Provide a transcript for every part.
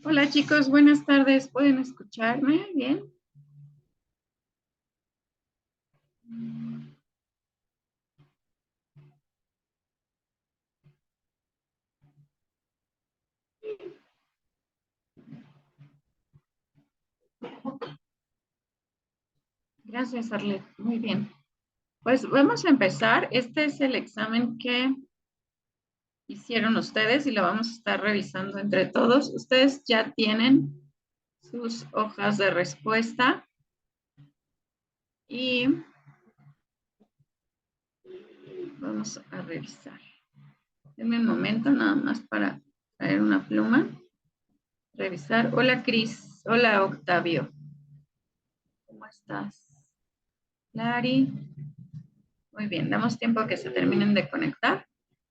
Hola chicos, buenas tardes. ¿Pueden escucharme bien? Gracias, Arlet. Muy bien. Pues vamos a empezar. Este es el examen que hicieron ustedes y lo vamos a estar revisando entre todos. Ustedes ya tienen sus hojas de respuesta y vamos a revisar. Denme un momento nada más para traer una pluma. Revisar. Hola, Cris. Hola, Octavio. ¿Cómo estás? Lari. Muy bien, damos tiempo a que se terminen de conectar.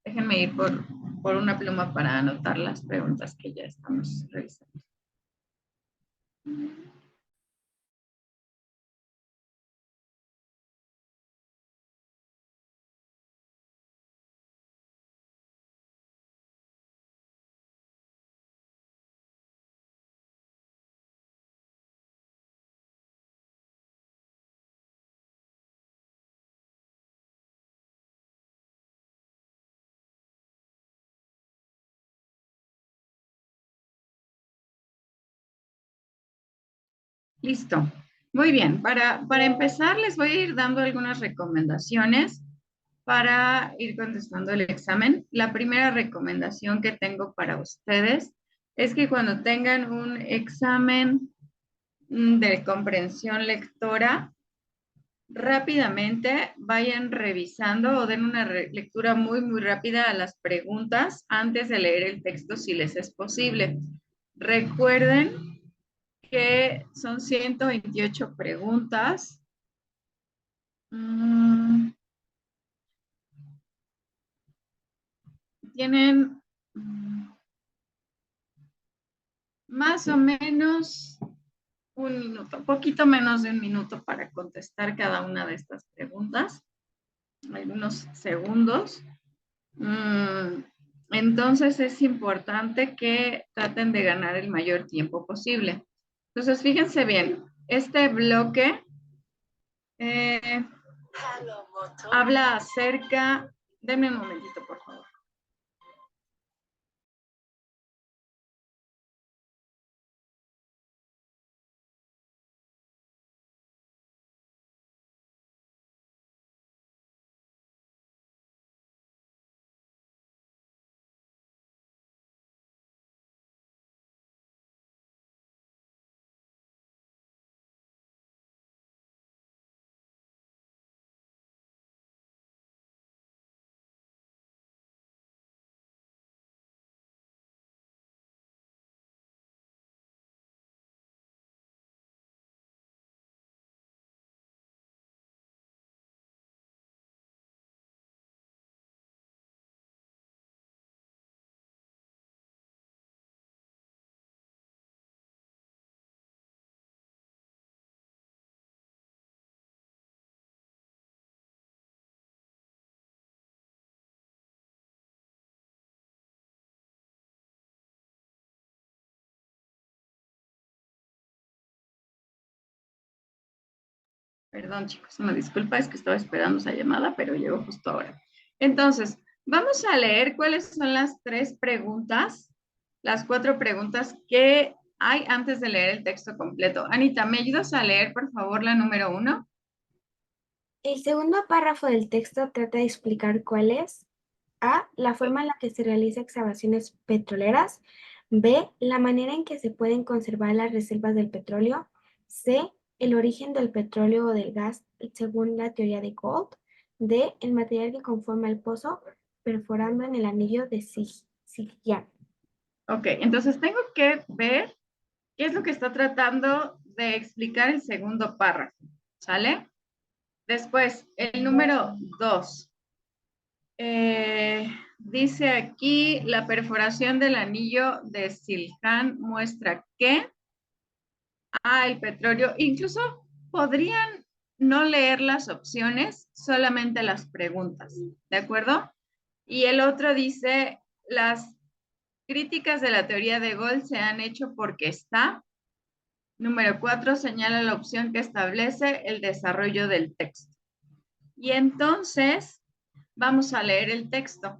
Déjenme ir por una pluma para anotar las preguntas que ya estamos revisando. Listo. Muy bien, para empezar les voy a ir dando algunas recomendaciones para ir contestando el examen. La primera recomendación que tengo para ustedes es que cuando tengan un examen de comprensión lectora, rápidamente vayan revisando o den una lectura muy rápida a las preguntas antes de leer el texto si les es posible. Recuerden que son 128 preguntas. Tienen más o menos un minuto, poquito menos de un minuto para contestar cada una de estas preguntas, algunos segundos. Entonces es importante que traten de ganar el mayor tiempo posible. Entonces, fíjense bien, este bloque habla acerca, denme un momentito, por favor. Perdón, chicos, una disculpa, es que estaba esperando esa llamada, pero llegó justo ahora. Entonces, vamos a leer cuáles son las 3 preguntas, las 4 preguntas que hay antes de leer el texto completo. Anita, ¿me ayudas a leer, por favor, la número 1? El segundo párrafo del texto trata de explicar cuál es A. La forma en la que se realizan excavaciones petroleras. B. La manera en que se pueden conservar las reservas del petróleo. C. El origen del petróleo o del gas según la teoría de Gold. D. El material que conforma el pozo perforando en el anillo de Zhejiang. Ok, entonces tengo que ver qué es lo que está tratando de explicar el segundo párrafo, ¿sale? Después, el número 2. Dice aquí, la perforación del anillo de Zhejiang muestra que el petróleo, incluso podrían no leer las opciones, solamente las preguntas, ¿de acuerdo? Y el otro dice, las Críticas de la teoría de Gold se han hecho porque está. Número 4, señala la opción que establece el desarrollo del texto. Y entonces, vamos a leer el texto.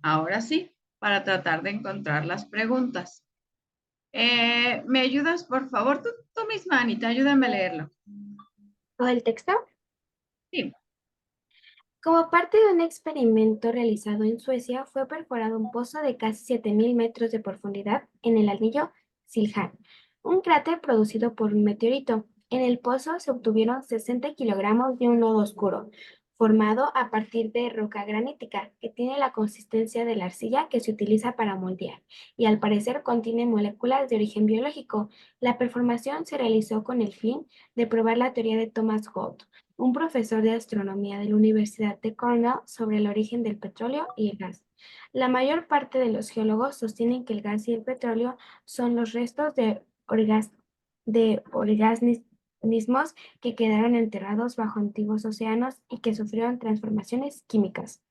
Ahora sí, para tratar de encontrar las preguntas. ¿Me ayudas, por favor? Tú misma, Anita, ayúdame a leerlo. ¿O el texto? Sí. Como parte de un experimento realizado en Suecia, fue perforado un pozo de casi 7.000 metros de profundidad en el anillo Siljan, un cráter producido por un meteorito. En el pozo se obtuvieron 60 kilogramos de un lodo oscuro, formado a partir de roca granítica, que tiene la consistencia de la arcilla que se utiliza para moldear, y al parecer contiene moléculas de origen biológico. La performación se realizó con el fin de probar la teoría de Thomas Gold, un profesor de astronomía de la Universidad de Cornell, sobre el origen del petróleo y el gas. La mayor parte de los geólogos sostienen que el gas y el petróleo son los restos de organismos que quedaron enterrados bajo antiguos océanos y que sufrieron transformaciones químicas.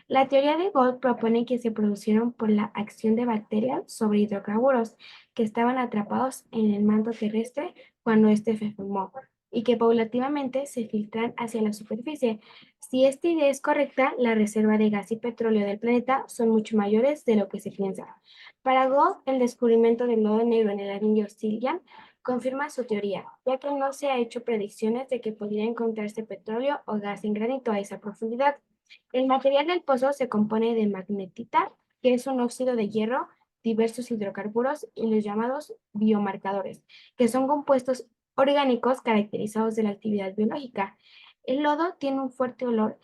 La teoría de Gold propone que se produjeron por la acción de bacterias sobre hidrocarburos que estaban atrapados en el manto terrestre cuando éste se formó, y que paulatinamente se filtran hacia la superficie. Si esta idea es correcta, la reserva de gas y petróleo del planeta son mucho mayores de lo que se piensa. Para Gold, el descubrimiento del lodo negro en el anillo Siljan confirma su teoría, ya que no se ha hecho predicciones de que podría encontrarse petróleo o gas en granito a esa profundidad. El material del pozo se compone de magnetita, que es un óxido de hierro, diversos hidrocarburos y los llamados biomarcadores, que son compuestos orgánicos caracterizados de la actividad biológica. El lodo tiene un fuerte olor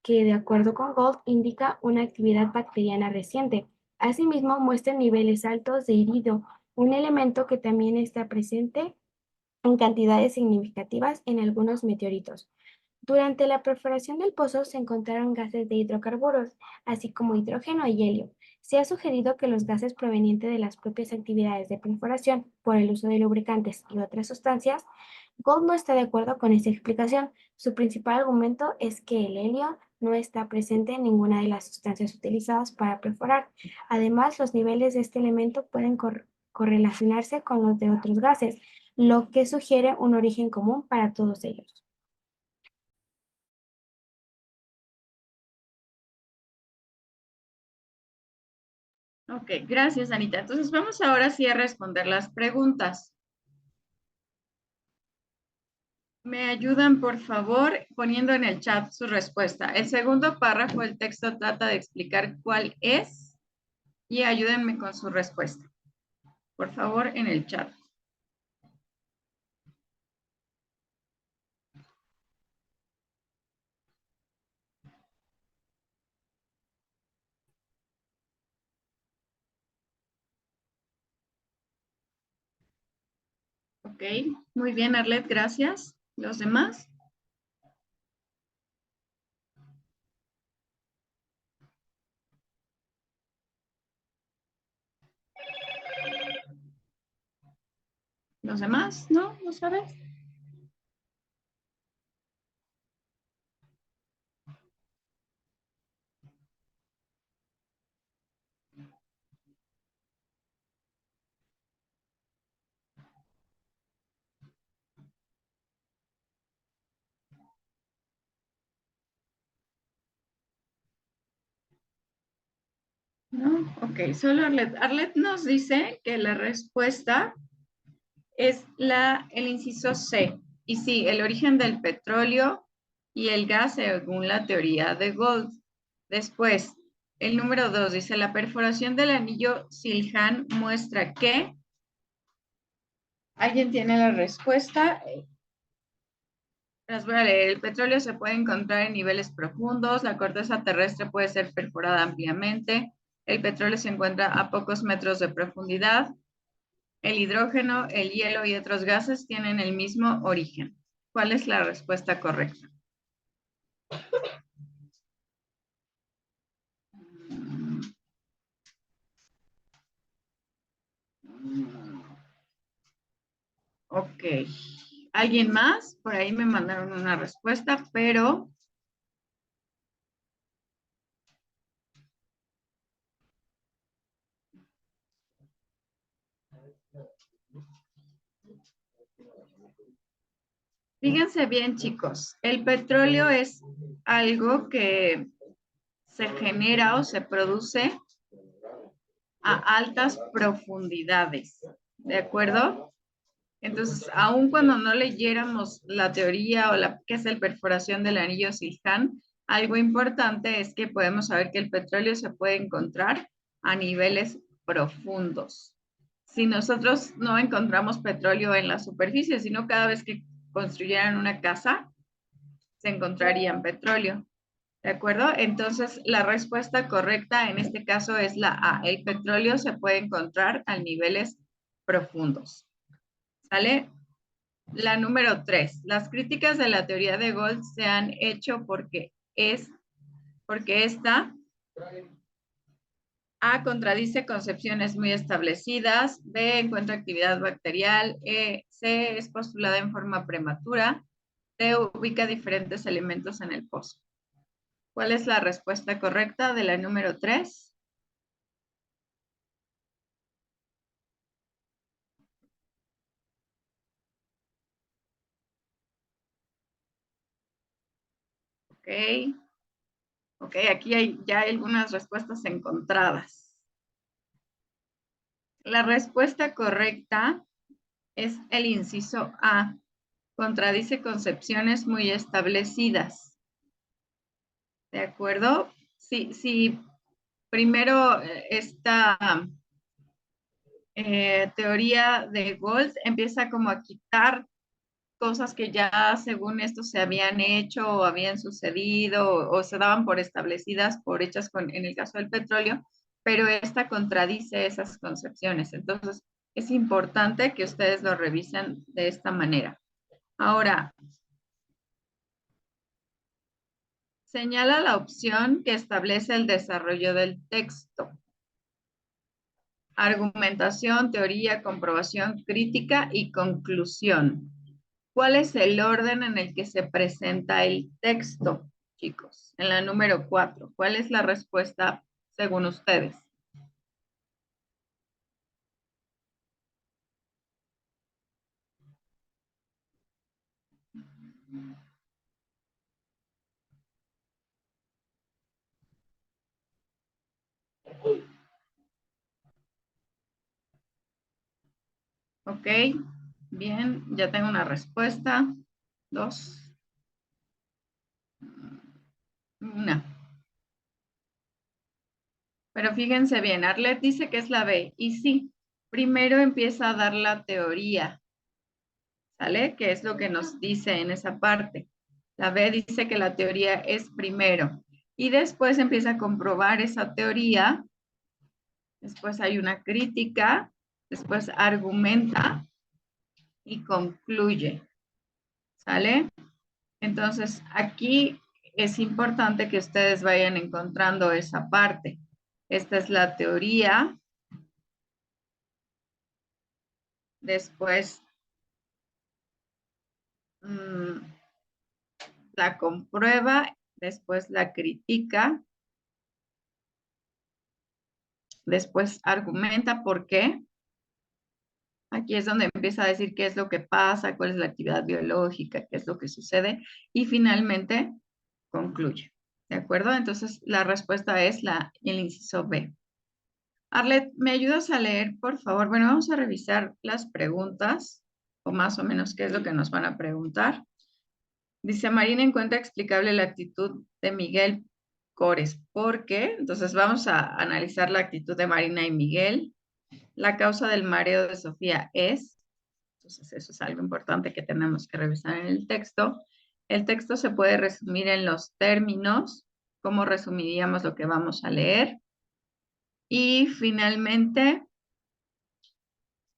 que, de acuerdo con Gold, indica una actividad bacteriana reciente. Asimismo, muestra niveles altos de iridio, un elemento que también está presente en cantidades significativas en algunos meteoritos. Durante la perforación del pozo se encontraron gases de hidrocarburos, así como hidrógeno y helio. Se ha sugerido que los gases provenientes de las propias actividades de perforación por el uso de lubricantes y otras sustancias. Gold no está de acuerdo con esta explicación. Su principal argumento es que el helio no está presente en ninguna de las sustancias utilizadas para perforar. Además, los niveles de este elemento pueden correlacionarse con los de otros gases, lo que sugiere un origen común para todos ellos. Ok, gracias, Anita. Entonces vamos ahora sí a responder las preguntas. Me ayudan, por favor, poniendo en el chat su respuesta. El segundo párrafo del texto trata de explicar cuál es y ayúdenme con su respuesta. Por favor, en el chat. Ok, muy bien, Arlet, gracias. ¿Los demás? ¿Los demás? ¿No? ¿No sabes? No, ok, solo Arlet. Arlet nos dice que la respuesta es el inciso C. Y sí, el origen del petróleo y el gas según la teoría de Gold. Después, el número 2 dice, la perforación del anillo Siljan muestra que, ¿alguien tiene la respuesta? Las voy a leer. El petróleo se puede encontrar en niveles profundos, la corteza terrestre puede ser perforada ampliamente, el petróleo se encuentra a pocos metros de profundidad, el hidrógeno, el hielo y otros gases tienen el mismo origen. ¿Cuál es la respuesta correcta? Ok. ¿Alguien más? Por ahí me mandaron una respuesta, pero Fíjense bien, chicos, el petróleo es algo que se genera o se produce a altas profundidades, ¿de acuerdo? Entonces, aun cuando no leyéramos la teoría o la que es la perforación del anillo Sirhan, algo importante es que podemos saber que el petróleo se puede encontrar a niveles profundos. Si nosotros no encontramos petróleo en la superficie, sino cada vez que construyeran una casa, se encontrarían petróleo. ¿De acuerdo? Entonces, la respuesta correcta en este caso es la A. El petróleo se puede encontrar a niveles profundos. ¿Sale? La número 3. Las críticas de la teoría de Gold se han hecho porque esta A contradice concepciones muy establecidas, B encuentra actividad bacterial, C es postulada en forma prematura, D ubica diferentes elementos en el pozo. ¿Cuál es la respuesta correcta de la número 3? Ok. Ok, aquí hay ya algunas respuestas encontradas. La respuesta correcta es el inciso A. Contradice concepciones muy establecidas. ¿De acuerdo? Sí, primero esta teoría de Gold empieza como a quitar cosas que ya según esto se habían hecho o habían sucedido o se daban por establecidas, por hechas en el caso del petróleo, pero esta contradice esas concepciones. Entonces, es importante que ustedes lo revisen de esta manera. Ahora, señala la opción que establece el desarrollo del texto. Argumentación, teoría, comprobación, crítica y conclusión. ¿Cuál es el orden en el que se presenta el texto, chicos? En la número 4. ¿Cuál es la respuesta según ustedes? Ok, bien, ya tengo una respuesta. 2, 1. Pero fíjense bien, Arlet dice que es la B. Y sí, primero empieza a dar la teoría, ¿sale? Que es lo que nos dice en esa parte. La B dice que la teoría es primero. Y después empieza a comprobar esa teoría. Después hay una crítica. Después argumenta y concluye. ¿Sale? Entonces, aquí es importante que ustedes vayan encontrando esa parte. Esta es la teoría. Después la comprueba, después la critica, después argumenta por qué. Aquí es donde empieza a decir qué es lo que pasa, cuál es la actividad biológica, qué es lo que sucede y finalmente concluye. ¿De acuerdo? Entonces la respuesta es el inciso B. Arlet, ¿me ayudas a leer, por favor? Bueno, vamos a revisar las preguntas o más o menos qué es lo que nos van a preguntar. Dice, Marina encuentra explicable la actitud de Miguel Cores. ¿Por qué? Entonces vamos a analizar la actitud de Marina y Miguel. La causa del mareo de Sofía es, entonces eso es algo importante que tenemos que revisar en el texto. El texto se puede resumir en los términos, cómo resumiríamos lo que vamos a leer. Y finalmente,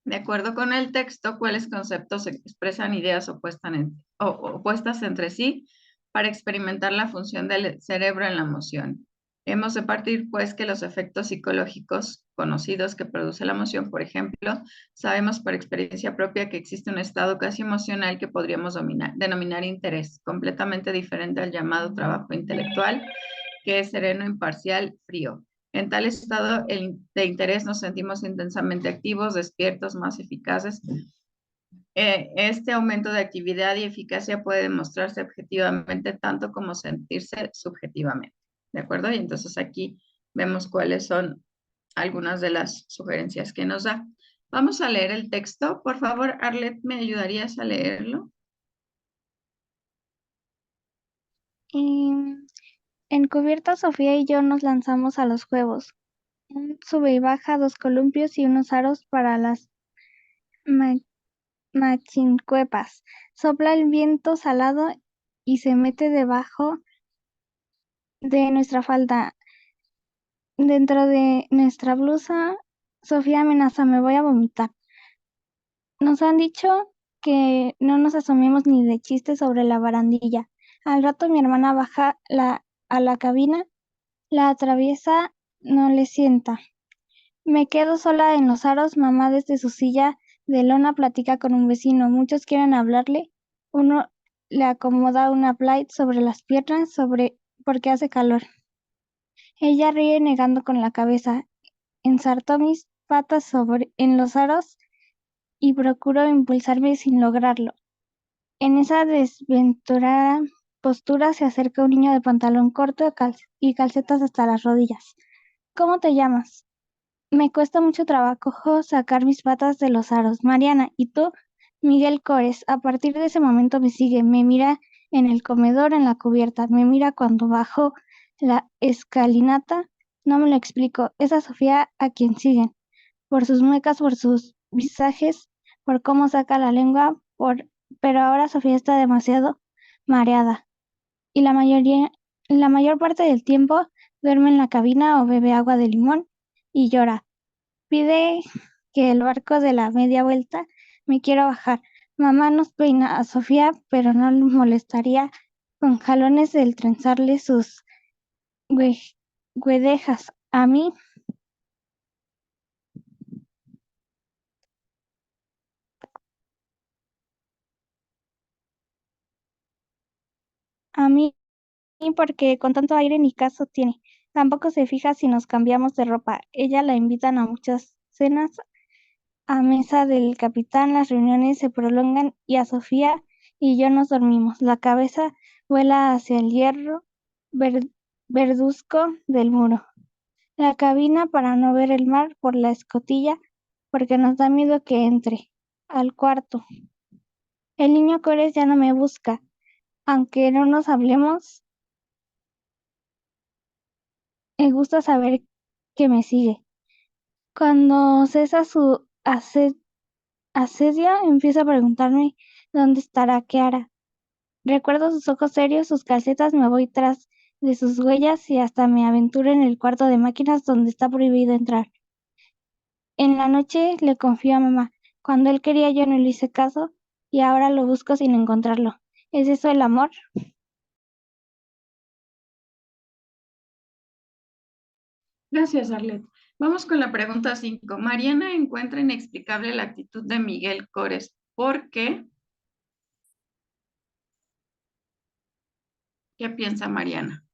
de acuerdo con el texto, cuáles conceptos expresan ideas opuestas entre sí para experimentar la función del cerebro en la emoción. Hemos de partir, pues, que los efectos psicológicos conocidos que produce la emoción, por ejemplo, sabemos por experiencia propia que existe un estado casi emocional que podríamos denominar interés, completamente diferente al llamado trabajo intelectual, que es sereno, imparcial, frío. En tal estado de interés nos sentimos intensamente activos, despiertos, más eficaces Este aumento de actividad y eficacia puede demostrarse objetivamente tanto como sentirse subjetivamente. ¿De acuerdo? Y entonces aquí vemos cuáles son algunas de las sugerencias que nos da. Vamos a leer el texto. Por favor, Arlet, ¿me ayudarías a leerlo? En cubierta, Sofía y yo nos lanzamos a los juegos. Un sube y baja, 2 columpios y unos aros para las machincuepas. Sopla el viento salado y se mete debajo de nuestra falda. Dentro de nuestra blusa, Sofía amenaza, me voy a vomitar. Nos han dicho que no nos asomemos ni de chiste sobre la barandilla. Al rato mi hermana baja a la cabina, la atraviesa, no le sienta. Me quedo sola en los aros, mamá desde su silla de lona platica con un vecino. Muchos quieren hablarle. Uno le acomoda una plait sobre las piernas porque hace calor. Ella ríe negando con la cabeza. Ensartó mis patas en los aros y procuro impulsarme sin lograrlo. En esa desventurada postura se acerca un niño de pantalón corto y calcetas hasta las rodillas. ¿Cómo te llamas? Me cuesta mucho trabajo sacar mis patas de los aros. Mariana, ¿y tú? Miguel Cores. A partir de ese momento me sigue, me mira en el comedor, en la cubierta, me mira cuando bajo la escalinata. No me lo explico. Es a Sofía a quien siguen. Por sus muecas, por sus visajes, por cómo saca la lengua, pero ahora Sofía está demasiado mareada. Y la mayor parte del tiempo duerme en la cabina o bebe agua de limón y llora. Pide que el barco de la media vuelta me quiera bajar. Mamá nos peina a Sofía, pero no le molestaría con jalones del trenzarle sus guedejas. A mí, porque con tanto aire ni caso tiene. Tampoco se fija si nos cambiamos de ropa. Ella la invitan a muchas cenas a mesa del capitán, las reuniones se prolongan y a Sofía y yo nos dormimos. La cabeza vuela hacia el hierro verduzco del muro. La cabina para no ver el mar por la escotilla, porque nos da miedo que entre al cuarto. El niño Cores ya no me busca, aunque no nos hablemos, me gusta saber que me sigue. Cuando cesa su asedio, empieza a preguntarme dónde estará, qué hará. Recuerdo sus ojos serios, sus calcetas, me voy tras de sus huellas y hasta me aventuro en el cuarto de máquinas donde está prohibido entrar. En la noche le confío a mamá. Cuando él quería yo no le hice caso y ahora lo busco sin encontrarlo. ¿Es eso el amor? Gracias, Arlet. Vamos con la pregunta 5. Mariana encuentra inexplicable la actitud de Miguel Cores. ¿Por qué? ¿Qué piensa Mariana?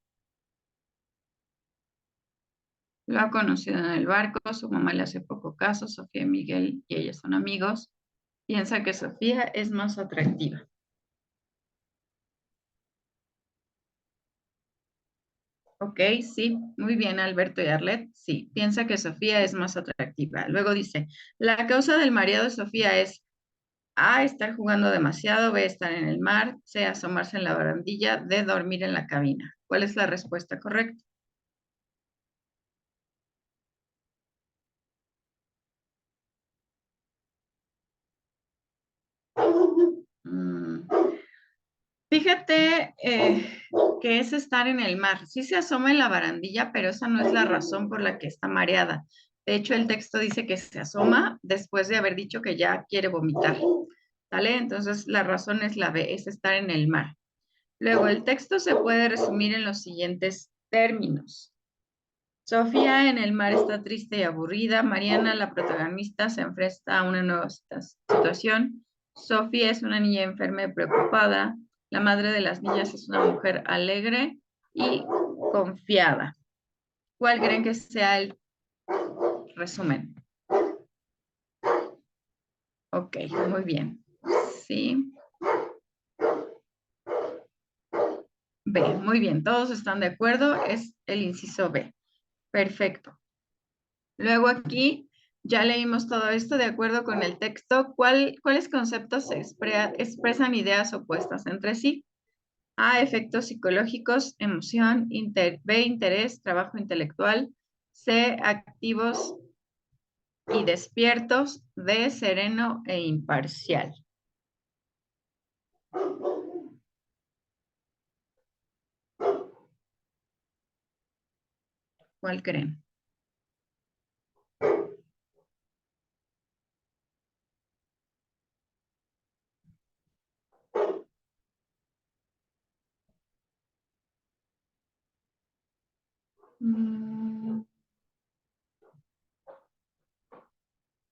Lo ha conocido en el barco, su mamá le hace poco caso, Sofía y Miguel y ella son amigos. Piensa que Sofía es más atractiva. Ok, sí, muy bien, Alberto y Arlet. Sí, piensa que Sofía es más atractiva. Luego dice, la causa del mareado de Sofía es A, estar jugando demasiado, B, estar en el mar, C, asomarse en la barandilla, D, dormir en la cabina. ¿Cuál es la respuesta correcta? Mm, Fíjate que es estar en el mar. Sí se asoma en la barandilla, pero esa no es la razón por la que está mareada. De hecho, el texto dice que se asoma después de haber dicho que ya quiere vomitar. ¿Vale? Entonces, la razón es la B, es estar en el mar. Luego, el texto se puede resumir en los siguientes términos. Sofía en el mar está triste y aburrida. Mariana, la protagonista, se enfrenta a una nueva situación. Sofía es una niña enferma y preocupada. La madre de las niñas es una mujer alegre y confiada. ¿Cuál creen que sea el resumen? Ok, muy bien. Sí. B, muy bien, todos están de acuerdo, es el inciso B. Perfecto. Luego aquí ya leímos todo esto de acuerdo con el texto. ¿Cuáles conceptos expresan ideas opuestas entre sí? A, efectos psicológicos, emoción, B, interés, trabajo intelectual, C, activos y despiertos, D, sereno e imparcial. ¿Cuál creen?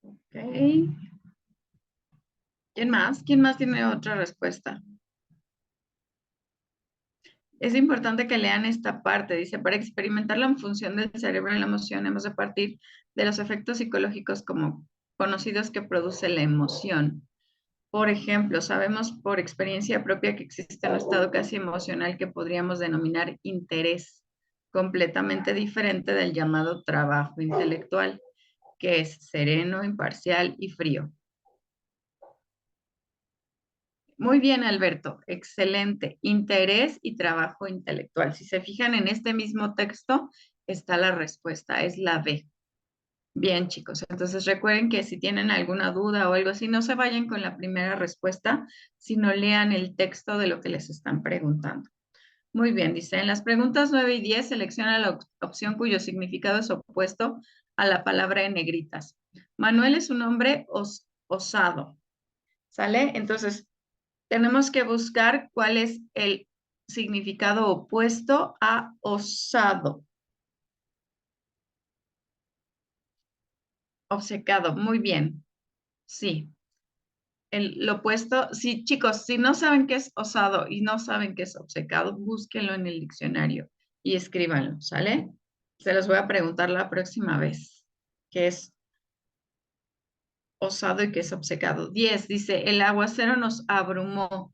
Ok. ¿Quién más? ¿Quién más tiene otra respuesta? Es importante que lean esta parte. Dice, para experimentar la función del cerebro en la emoción, hemos de partir de los efectos psicológicos como conocidos que produce la emoción. Por ejemplo, sabemos por experiencia propia que existe un estado casi emocional que podríamos denominar interés, completamente diferente del llamado trabajo intelectual, que es sereno, imparcial y frío. Muy bien, Alberto. Excelente. Interés y trabajo intelectual. Si se fijan en este mismo texto, está la respuesta, es la B. Bien, chicos. Entonces recuerden que si tienen alguna duda o algo así, no se vayan con la primera respuesta, sino lean el texto de lo que les están preguntando. Muy bien, dice, en las preguntas 9 y 10 selecciona la opción cuyo significado es opuesto a la palabra en negritas. Manuel es un hombre osado, ¿sale? Entonces, tenemos que buscar cuál es el significado opuesto a osado. Obcecado, muy bien. Sí. Lo opuesto, sí, chicos, si no saben qué es osado y no saben qué es obcecado, búsquenlo en el diccionario y escríbanlo, ¿sale? Se los voy a preguntar la próxima vez, qué es osado y qué es obcecado. 10, dice, el aguacero nos abrumó.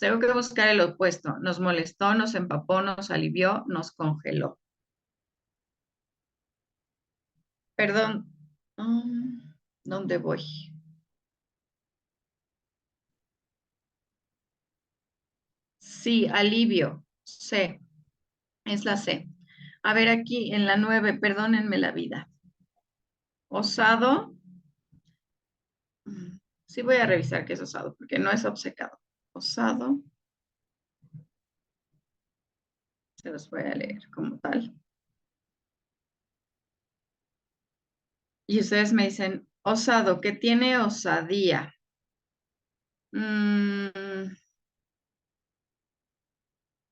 Tengo que buscar el opuesto. Nos molestó, nos empapó, nos alivió, nos congeló. Perdón. ¿Dónde voy? Sí, alivio. C. Es la C. A ver aquí en la 9, perdónenme la vida. Osado. Sí voy a revisar qué es osado, porque no es obcecado. Osado. Se los voy a leer como tal. Y ustedes me dicen, osado, que tiene osadía.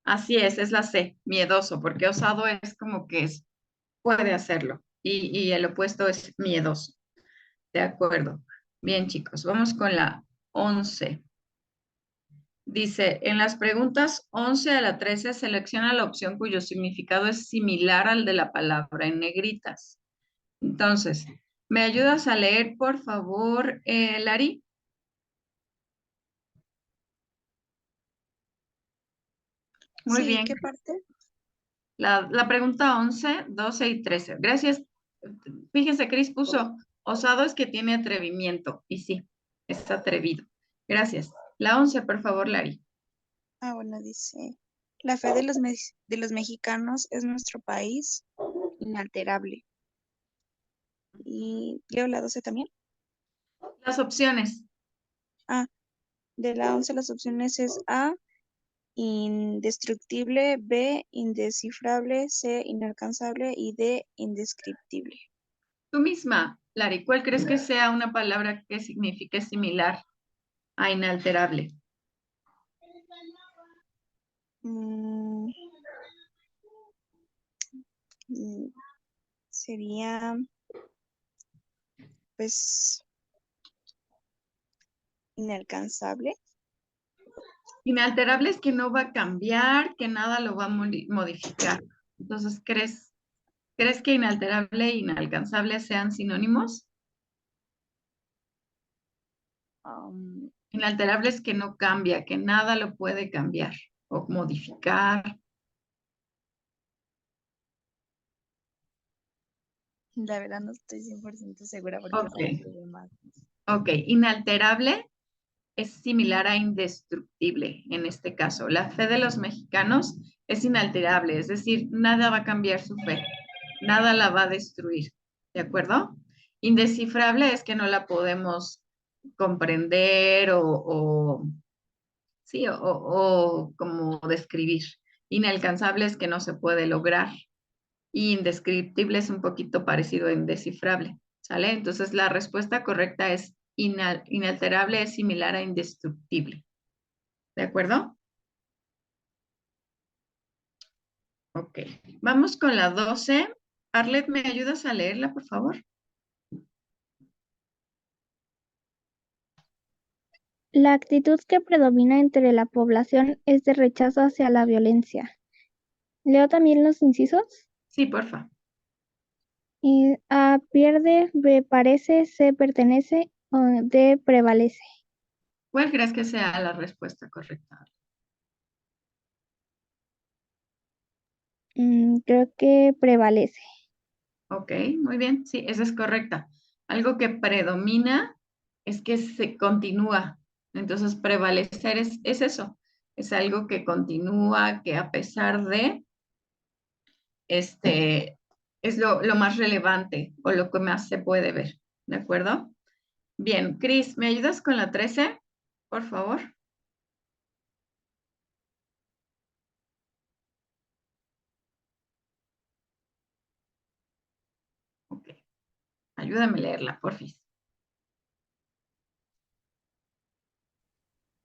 Así es la C, miedoso, porque osado es como que puede hacerlo. Y el opuesto es miedoso. De acuerdo. Bien, chicos, vamos con la 11. Dice, en las preguntas 11 a la 13 selecciona la opción cuyo significado es similar al de la palabra en negritas. Entonces, ¿me ayudas a leer, por favor, Lari? Muy Sí, bien. ¿qué parte? La pregunta 11, 12 y 13. Gracias. Fíjense, Cris puso, osado es que tiene atrevimiento. Y sí, es atrevido. Gracias. La 11, por favor, Lari. Bueno, dice, la fe de de los mexicanos es nuestro país inalterable. Y leo la 12 también. Las opciones. De la 11 las opciones es A, indestructible, B, indescifrable, C, inalcanzable y D, indescriptible. Tú misma, Lari, ¿cuál crees que sea una palabra que signifique similar a inalterable? Mm, Sería, pues, inalcanzable. Inalterable es que no va a cambiar, que nada lo va a modificar. Entonces, ¿crees que inalterable e inalcanzable sean sinónimos? Inalterable es que no cambia, que nada lo puede cambiar o modificar. La verdad no estoy 100% segura porque Ok, esa es de más. ok. Inalterable es similar a indestructible en este caso. La fe de los mexicanos es inalterable, es decir, nada va a cambiar su fe, nada la va a destruir, ¿de acuerdo? Indescifrable es que no la podemos comprender sí, o como describir. Inalcanzable es que no se puede lograr. Y indescriptible es un poquito parecido a indescifrable, ¿sale? Entonces la respuesta correcta es inalterable es similar a indestructible. ¿De acuerdo? Ok. Vamos con la 12. Arlet, ¿me ayudas a leerla, por favor? La actitud que predomina entre la población es de rechazo hacia la violencia. ¿Leo también los incisos? Sí, porfa. A pierde, B parece, C pertenece o D prevalece. ¿Cuál crees que sea la respuesta correcta? Creo que prevalece. Ok, muy bien. Sí, esa es correcta. Algo que predomina es que se continúa. Entonces, prevalecer es eso. Es algo que continúa, que a pesar de, es lo más relevante o lo que más se puede ver. ¿De acuerdo? Bien, Cris, ¿me ayudas con la 13, por favor? Ok, ayúdame a leerla, porfis.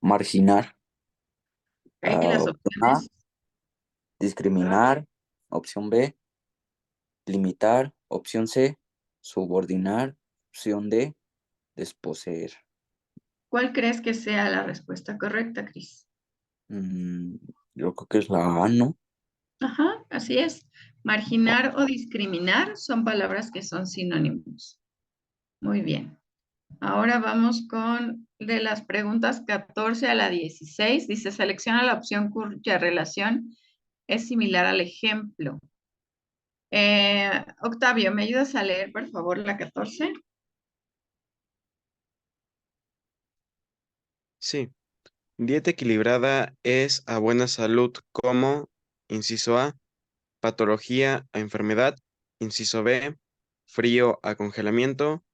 Marginar. Ok, y las Opción A, opciones. discriminar. Opción B, limitar. Opción C, subordinar. Opción D, desposeer. ¿Cuál crees que sea la respuesta correcta, Cris? Mm, yo creo que es la A, ¿no? Ajá, así es. Marginar o discriminar son palabras que son sinónimos. Muy bien. Ahora vamos con de las preguntas 14 a la 16. Dice, selecciona la opción cuya relación es similar al ejemplo. Octavio, ¿me ayudas a leer, por favor, la 14? Sí. Dieta equilibrada es a buena salud como, inciso A, patología a enfermedad, inciso B, frío a congelamiento,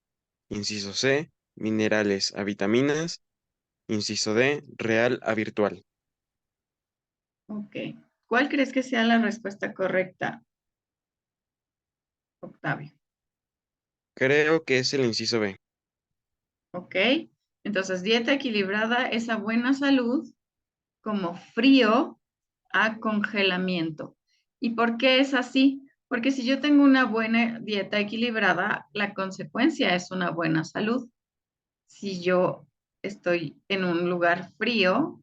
inciso C, minerales a vitaminas, inciso D, real a virtual. Ok. ¿Cuál crees que sea la respuesta correcta, Octavio? Creo que es el inciso B. Ok. Entonces, dieta equilibrada es a buena salud como frío a congelamiento. ¿Y por qué es así? Porque si yo tengo una buena dieta equilibrada, la consecuencia es una buena salud. Si yo estoy en un lugar frío,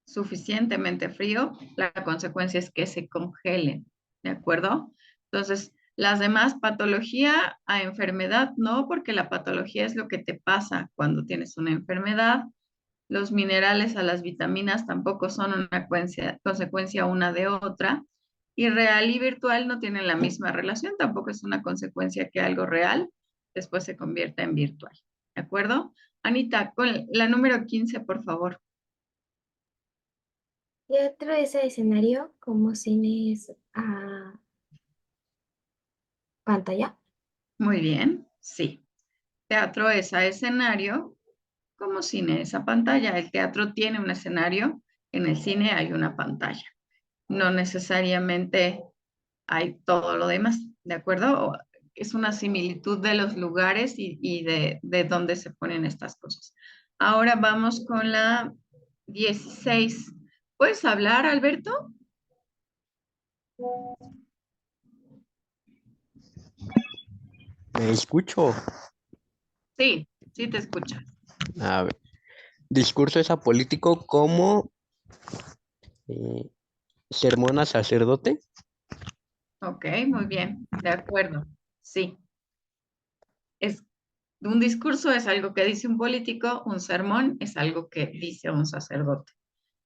suficientemente frío, la consecuencia es que se congelen, ¿de acuerdo? Entonces, las demás, patología a enfermedad, no, porque la patología es lo que te pasa cuando tienes una enfermedad. Los minerales a las vitaminas tampoco son una consecuencia una de otra. Y real y virtual no tienen la misma relación, tampoco es una consecuencia que algo real después se convierta en virtual. ¿De acuerdo? Anita, con la número 15, por favor. Teatro es el escenario como cine es pantalla. Muy bien, sí. Teatro es a escenario, como cine es a pantalla. El teatro tiene un escenario, en el cine hay una pantalla. No necesariamente hay todo lo demás, ¿de acuerdo? Es una similitud de los lugares y de dónde se ponen estas cosas. Ahora vamos con la 16. ¿Puedes hablar, Alberto? ¿Me escucho? Sí, sí te escucho. A ver. Discurso es apolítico como eh, sermón a sacerdote. Ok, muy bien, de acuerdo. Sí, es Un discurso es algo que dice un político, un sermón es algo que dice un sacerdote.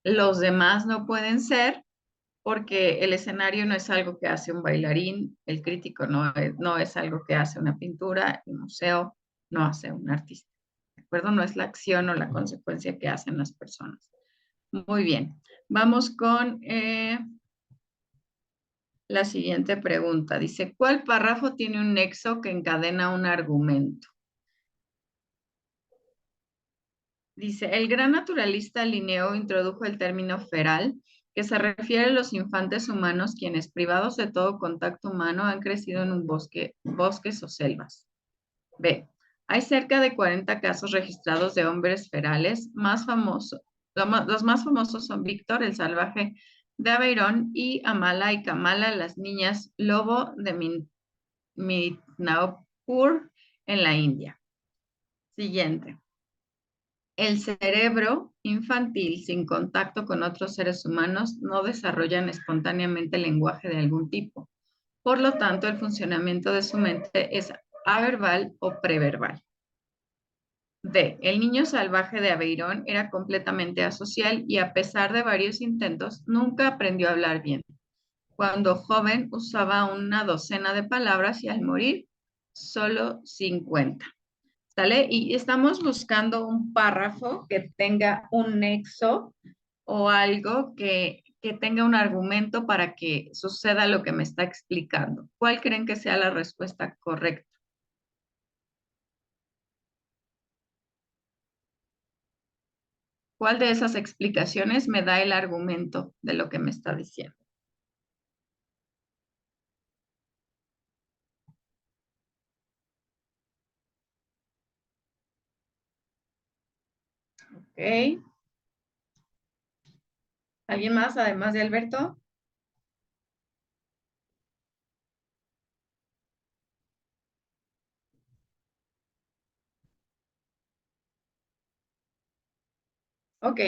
Los demás no pueden ser porque el escenario no es algo que hace un bailarín, el crítico no es algo que hace una pintura, el museo no hace un artista. ¿De acuerdo? No es la acción o la consecuencia que hacen las personas. Muy bien. Vamos con la siguiente pregunta. Dice, ¿cuál párrafo tiene un nexo que encadena un argumento? Dice, el gran naturalista Linneo introdujo el término feral, que se refiere a los infantes humanos quienes, privados de todo contacto humano, han crecido en un bosques o selvas. B. Hay cerca de 40 casos registrados de hombres ferales. Los más famosos son Víctor, el salvaje de Aveirón, y Amala y Kamala, las niñas lobo de Midnapur en la India. Siguiente. El cerebro infantil sin contacto con otros seres humanos no desarrollan espontáneamente lenguaje de algún tipo. Por lo tanto, el funcionamiento de su mente es averbal o preverbal. D. El niño salvaje de Aveirón era completamente asocial y a pesar de varios intentos, nunca aprendió a hablar bien. Cuando joven usaba una docena de palabras y al morir, solo 50. ¿Sale? Y estamos buscando un párrafo que tenga un nexo o algo que tenga un argumento para que suceda lo que me está explicando. ¿Cuál creen que sea la respuesta correcta? ¿Cuál de esas explicaciones me da el argumento de lo que me está diciendo? Ok. ¿Alguien más además de Alberto? Ok,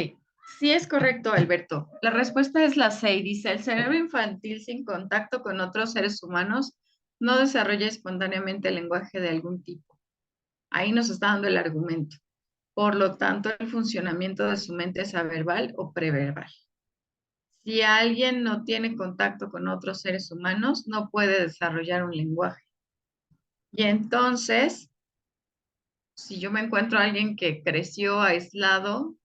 sí es correcto, Alberto. La respuesta es la C. Dice, el cerebro infantil sin contacto con otros seres humanos no desarrolla espontáneamente el lenguaje de algún tipo. Ahí nos está dando el argumento. Por lo tanto, el funcionamiento de su mente es averbal o preverbal. Si alguien no tiene contacto con otros seres humanos, no puede desarrollar un lenguaje. Y entonces, si yo me encuentro a alguien que creció aislado,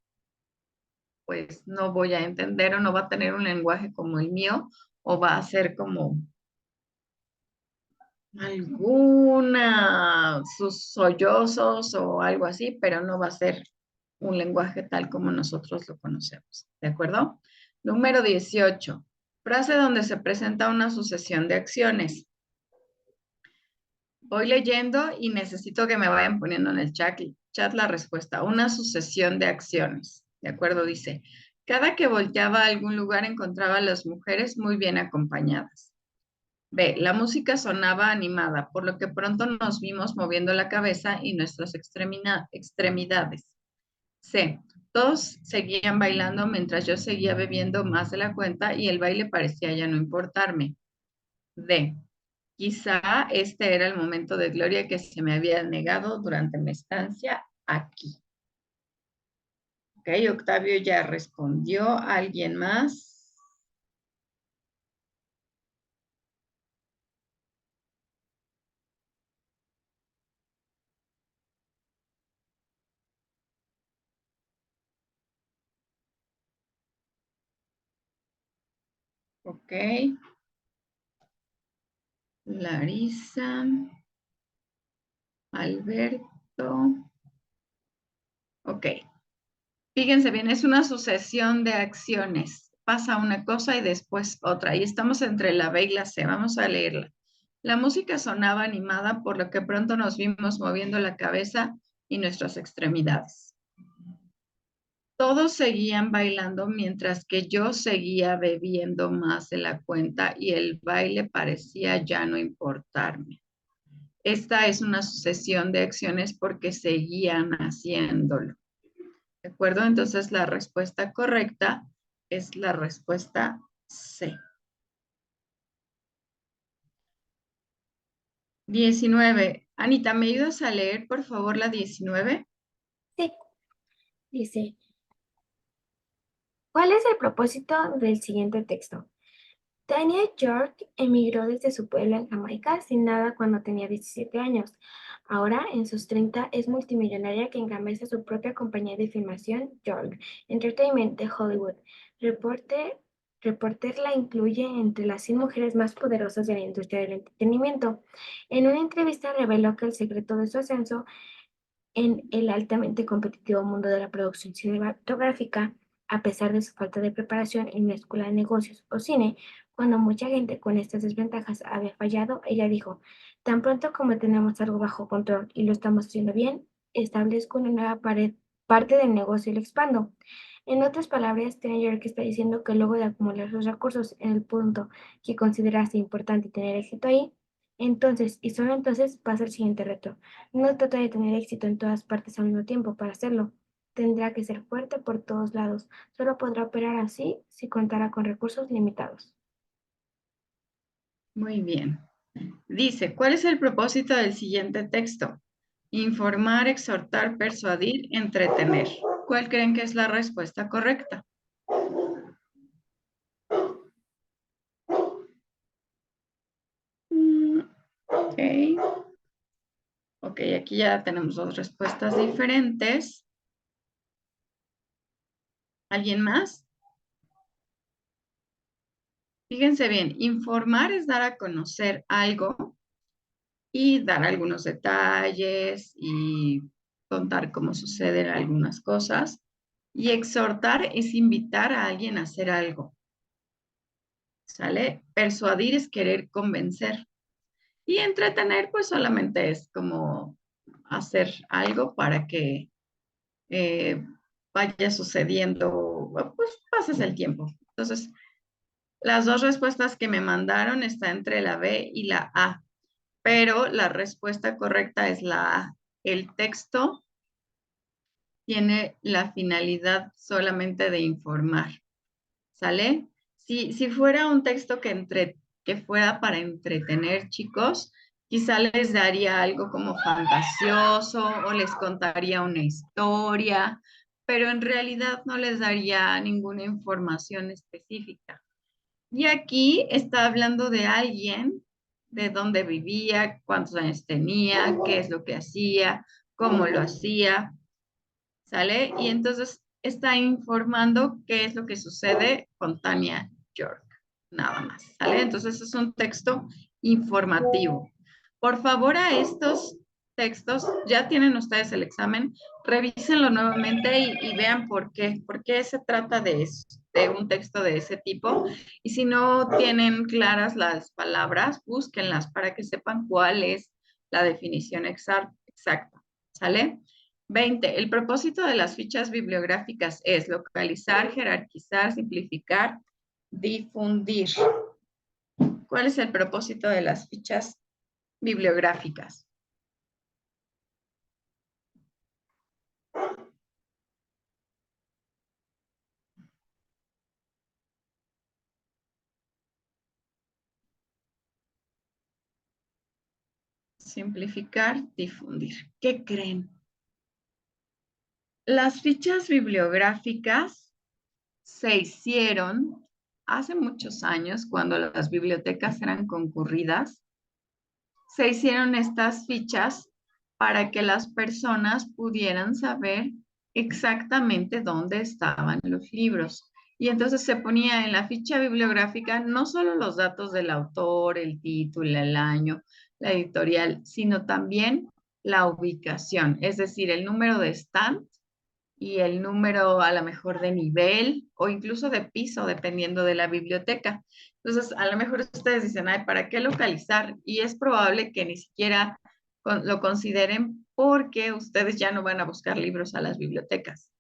pues no voy a entender o no va a tener un lenguaje como el mío o va a ser como sus sollozos o algo así, pero no va a ser un lenguaje tal como nosotros lo conocemos. ¿De acuerdo? Número 18. Frase donde se presenta una sucesión de acciones. Voy leyendo y necesito que me vayan poniendo en el chat la respuesta. Una sucesión de acciones. ¿De acuerdo? Dice, cada que volteaba a algún lugar encontraba a las mujeres muy bien acompañadas. B. La música sonaba animada, por lo que pronto nos vimos moviendo la cabeza y nuestras extremidades. C. Todos seguían bailando mientras yo seguía bebiendo más de la cuenta y el baile parecía ya no importarme. D. Quizá este era el momento de gloria que se me había negado durante mi estancia aquí. Ok, Octavio ya respondió. ¿Alguien más? Ok. Larisa. Alberto. Ok. Fíjense bien, es una sucesión de acciones. Pasa una cosa y después otra. Y estamos entre la B y la C. Vamos a leerla. La música sonaba animada, por lo que pronto nos vimos moviendo la cabeza y nuestras extremidades. Todos seguían bailando mientras que yo seguía bebiendo más de la cuenta y el baile parecía ya no importarme. Esta es una sucesión de acciones porque seguían haciéndolo. ¿De acuerdo? Entonces la respuesta correcta es la respuesta C. 19. Anita, ¿me ayudas a leer, por favor, la 19? Sí, dice, ¿cuál es el propósito del siguiente texto? Tanya York emigró desde su pueblo en Jamaica sin nada cuando tenía 17 años. Ahora, en sus 30, es multimillonaria que encabeza su propia compañía de filmación, York Entertainment de Hollywood. Reporter la incluye entre las 100 mujeres más poderosas de la industria del entretenimiento. En una entrevista reveló que el secreto de su ascenso en el altamente competitivo mundo de la producción cinematográfica, a pesar de su falta de preparación en una escuela de negocios o cine, cuando mucha gente con estas desventajas había fallado, ella dijo, tan pronto como tenemos algo bajo control y lo estamos haciendo bien, establezco una nueva parte del negocio y lo expando. En otras palabras, Tina York está diciendo que luego de acumular sus recursos en el punto que considerase importante tener éxito ahí, entonces y solo entonces pasa el siguiente reto. No trata de tener éxito en todas partes al mismo tiempo. Para hacerlo, tendrá que ser fuerte por todos lados. Solo podrá operar así si contara con recursos limitados. Muy bien. Dice, ¿cuál es el propósito del siguiente texto? Informar, exhortar, persuadir, entretener. ¿Cuál creen que es la respuesta correcta? Ok. Ok, aquí ya tenemos dos respuestas diferentes. ¿Alguien más? Fíjense bien, informar es dar a conocer algo y dar algunos detalles y contar cómo suceden algunas cosas. Y exhortar es invitar a alguien a hacer algo. ¿Sale? Persuadir es querer convencer. Y entretener, pues solamente es como hacer algo para que vaya sucediendo, pues pases el tiempo. Entonces, las dos respuestas que me mandaron están entre la B y la A, pero la respuesta correcta es la A. El texto tiene la finalidad solamente de informar, ¿sale? Si fuera un texto que fuera para entretener, chicos, quizá les daría algo como fantasioso o les contaría una historia, pero en realidad no les daría ninguna información específica. Y aquí está hablando de alguien, de dónde vivía, cuántos años tenía, qué es lo que hacía, cómo lo hacía, ¿sale? Y entonces está informando qué es lo que sucede con Tanya York, nada más, ¿sale? Entonces es un texto informativo. Por favor, a estos textos, ya tienen ustedes el examen, revísenlo nuevamente y vean por qué se trata de eso, de un texto de ese tipo. Y si no tienen claras las palabras, búsquenlas para que sepan cuál es la definición exacta, ¿sale? 20. El propósito de las fichas bibliográficas es localizar, jerarquizar, simplificar, difundir. ¿Cuál es el propósito de las fichas bibliográficas? Simplificar, difundir. ¿Qué creen? Las fichas bibliográficas se hicieron hace muchos años, cuando las bibliotecas eran concurridas. Se hicieron estas fichas para que las personas pudieran saber exactamente dónde estaban los libros. Y entonces se ponía en la ficha bibliográfica no solo los datos del autor, el título, el año, la editorial, sino también la ubicación, es decir, el número de stand y el número a lo mejor de nivel o incluso de piso, dependiendo de la biblioteca. Entonces, a lo mejor ustedes dicen, ay, ¿para qué localizar? Y es probable que ni siquiera lo consideren porque ustedes ya no van a buscar libros a las bibliotecas.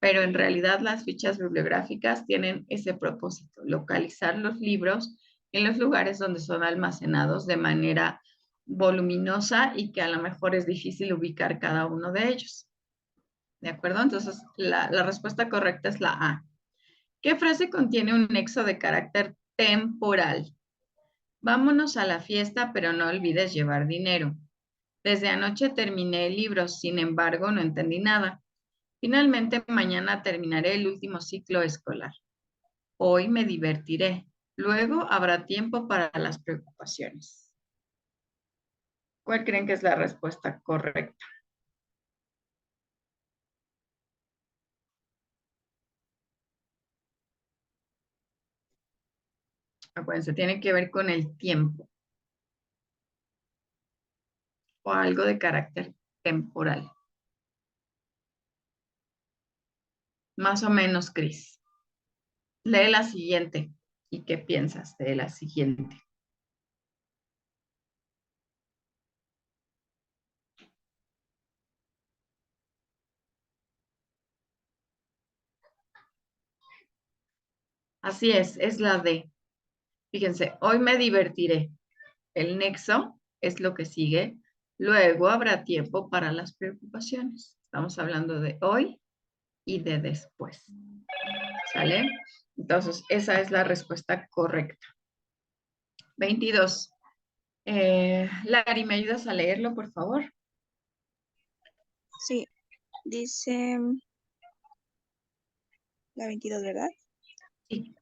Pero en realidad las fichas bibliográficas tienen ese propósito, localizar los libros en los lugares donde son almacenados de manera voluminosa y que a lo mejor es difícil ubicar cada uno de ellos. ¿De acuerdo? Entonces, la respuesta correcta es la A. ¿Qué frase contiene un nexo de carácter temporal? Vámonos a la fiesta, pero no olvides llevar dinero. Desde anoche terminé el libro, sin embargo, no entendí nada. Finalmente, mañana terminaré el último ciclo escolar. Hoy me divertiré. Luego habrá tiempo para las preocupaciones. ¿Cuál creen que es la respuesta correcta? Acuérdense, tiene que ver con el tiempo o algo de carácter temporal. Más o menos, Cris. Lee la siguiente. ¿Y qué piensas de la siguiente? Así es la D. Fíjense, hoy me divertiré. El nexo es lo que sigue. Luego habrá tiempo para las preocupaciones. Estamos hablando de hoy y de después. ¿Sale? Entonces, esa es la respuesta correcta. 22. Lari, ¿me ayudas a leerlo, por favor? Sí, dice la 22, ¿verdad? Sí.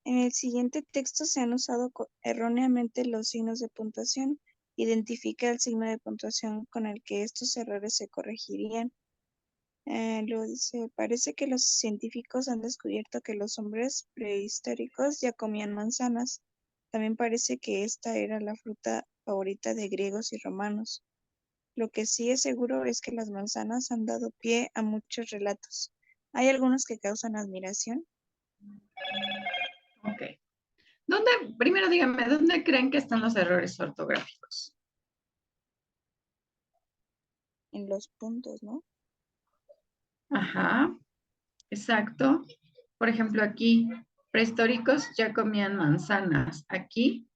En el siguiente texto se han usado erróneamente los signos de puntuación. Identifica el signo de puntuación con el que estos errores se corregirían. Luego dice, parece que los científicos han descubierto que los hombres prehistóricos ya comían manzanas. También parece que esta era la fruta favorita de griegos y romanos. Lo que sí es seguro es que las manzanas han dado pie a muchos relatos. Hay algunos que causan admiración. Ok. Primero díganme, ¿dónde creen que están los errores ortográficos? En los puntos, ¿no? Ajá, exacto. Por ejemplo, aquí, prehistóricos ya comían manzanas. Aquí,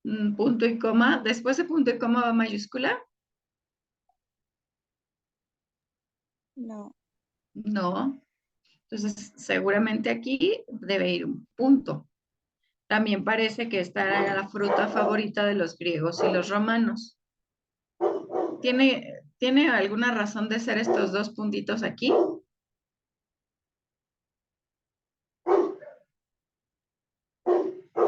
punto y coma. Después de punto y coma va mayúscula. No. No. Entonces, seguramente aquí debe ir un punto. También parece que esta era la fruta favorita de los griegos y los romanos. ¿Tiene alguna razón de ser estos dos puntitos aquí?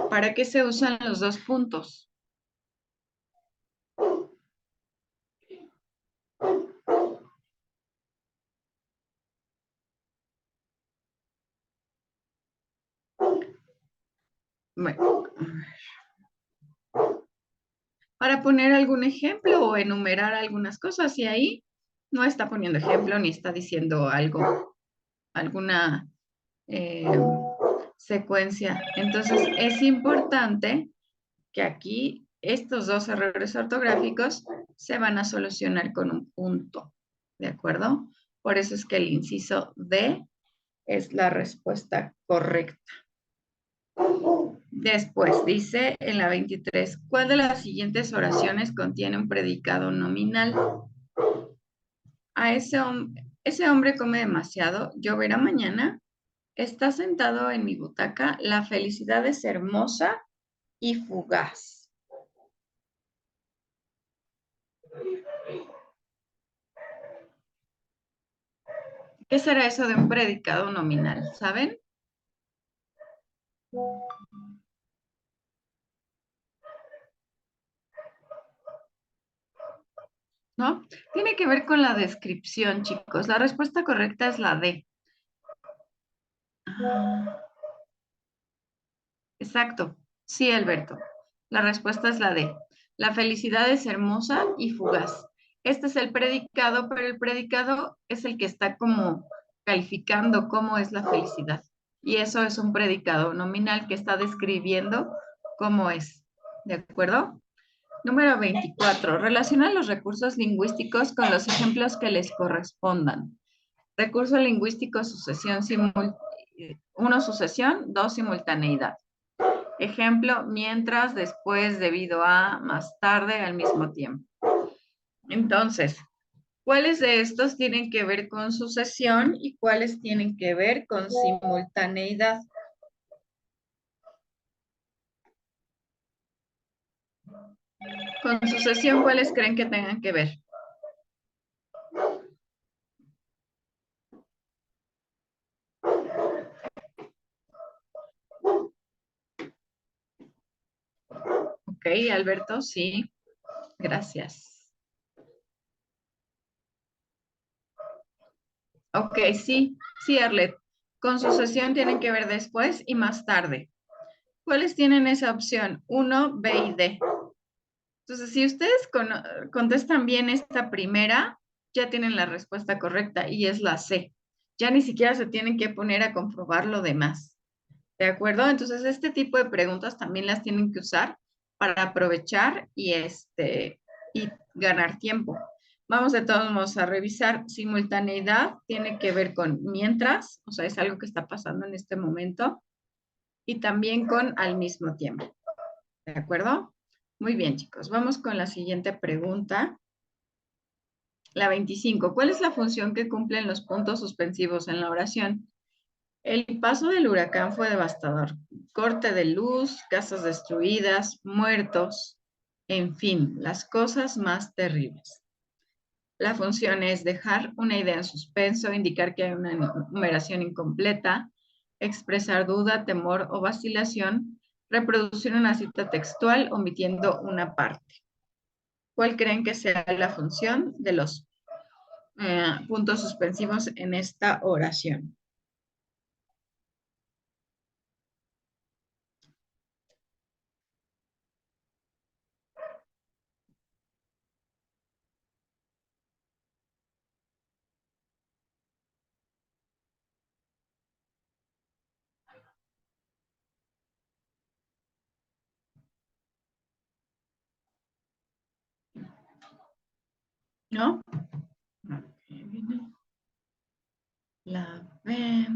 ¿Para qué se usan los dos puntos? Bueno, para poner algún ejemplo o enumerar algunas cosas y ahí no está poniendo ejemplo ni está diciendo algo, alguna secuencia. Entonces es importante que aquí estos dos errores ortográficos se van a solucionar con un punto, ¿de acuerdo? Por eso es que el inciso D es la respuesta correcta. Después dice en la 23, ¿cuál de las siguientes oraciones contiene un predicado nominal? Ese hombre come demasiado, lloverá mañana, está sentado en mi butaca, la felicidad es hermosa y fugaz. ¿Qué será eso de un predicado nominal? ¿Saben? ¿No? Tiene que ver con la descripción, chicos. La respuesta correcta es la D. Exacto. Sí, Alberto. La respuesta es la D. La felicidad es hermosa y fugaz. Este es el predicado, pero el predicado es el que está como calificando cómo es la felicidad. Y eso es un predicado nominal que está describiendo cómo es. ¿De acuerdo? Número 24. Relaciona los recursos lingüísticos con los ejemplos que les correspondan. Recurso lingüístico, sucesión, 1, sucesión, 2, simultaneidad. Ejemplo, mientras, después, debido a, más tarde, al mismo tiempo. Entonces, ¿cuáles de estos tienen que ver con sucesión y cuáles tienen que ver con simultaneidad? Con sucesión, ¿cuáles creen que tengan que ver? Ok, Alberto, sí. Gracias. Ok, sí, sí, Arlet. Con sucesión tienen que ver después y más tarde. ¿Cuáles tienen esa opción? 1, B y D. Entonces, si ustedes contestan bien esta primera, ya tienen la respuesta correcta y es la C. Ya ni siquiera se tienen que poner a comprobar lo demás. ¿De acuerdo? Entonces, este tipo de preguntas también las tienen que usar para aprovechar y ganar tiempo. Vamos de todos modos a revisar. Simultaneidad tiene que ver con mientras, o sea, es algo que está pasando en este momento, y también con al mismo tiempo. ¿De acuerdo? Muy bien, chicos. Vamos con la siguiente pregunta. La 25. ¿Cuál es la función que cumplen los puntos suspensivos en la oración? El paso del huracán fue devastador. Corte de luz, casas destruidas, muertos, en fin, las cosas más terribles. La función es dejar una idea en suspenso, indicar que hay una numeración incompleta, expresar duda, temor o vacilación, reproducir una cita textual omitiendo una parte. ¿Cuál creen que sea la función de los puntos suspensivos en esta oración? ¿No? La B.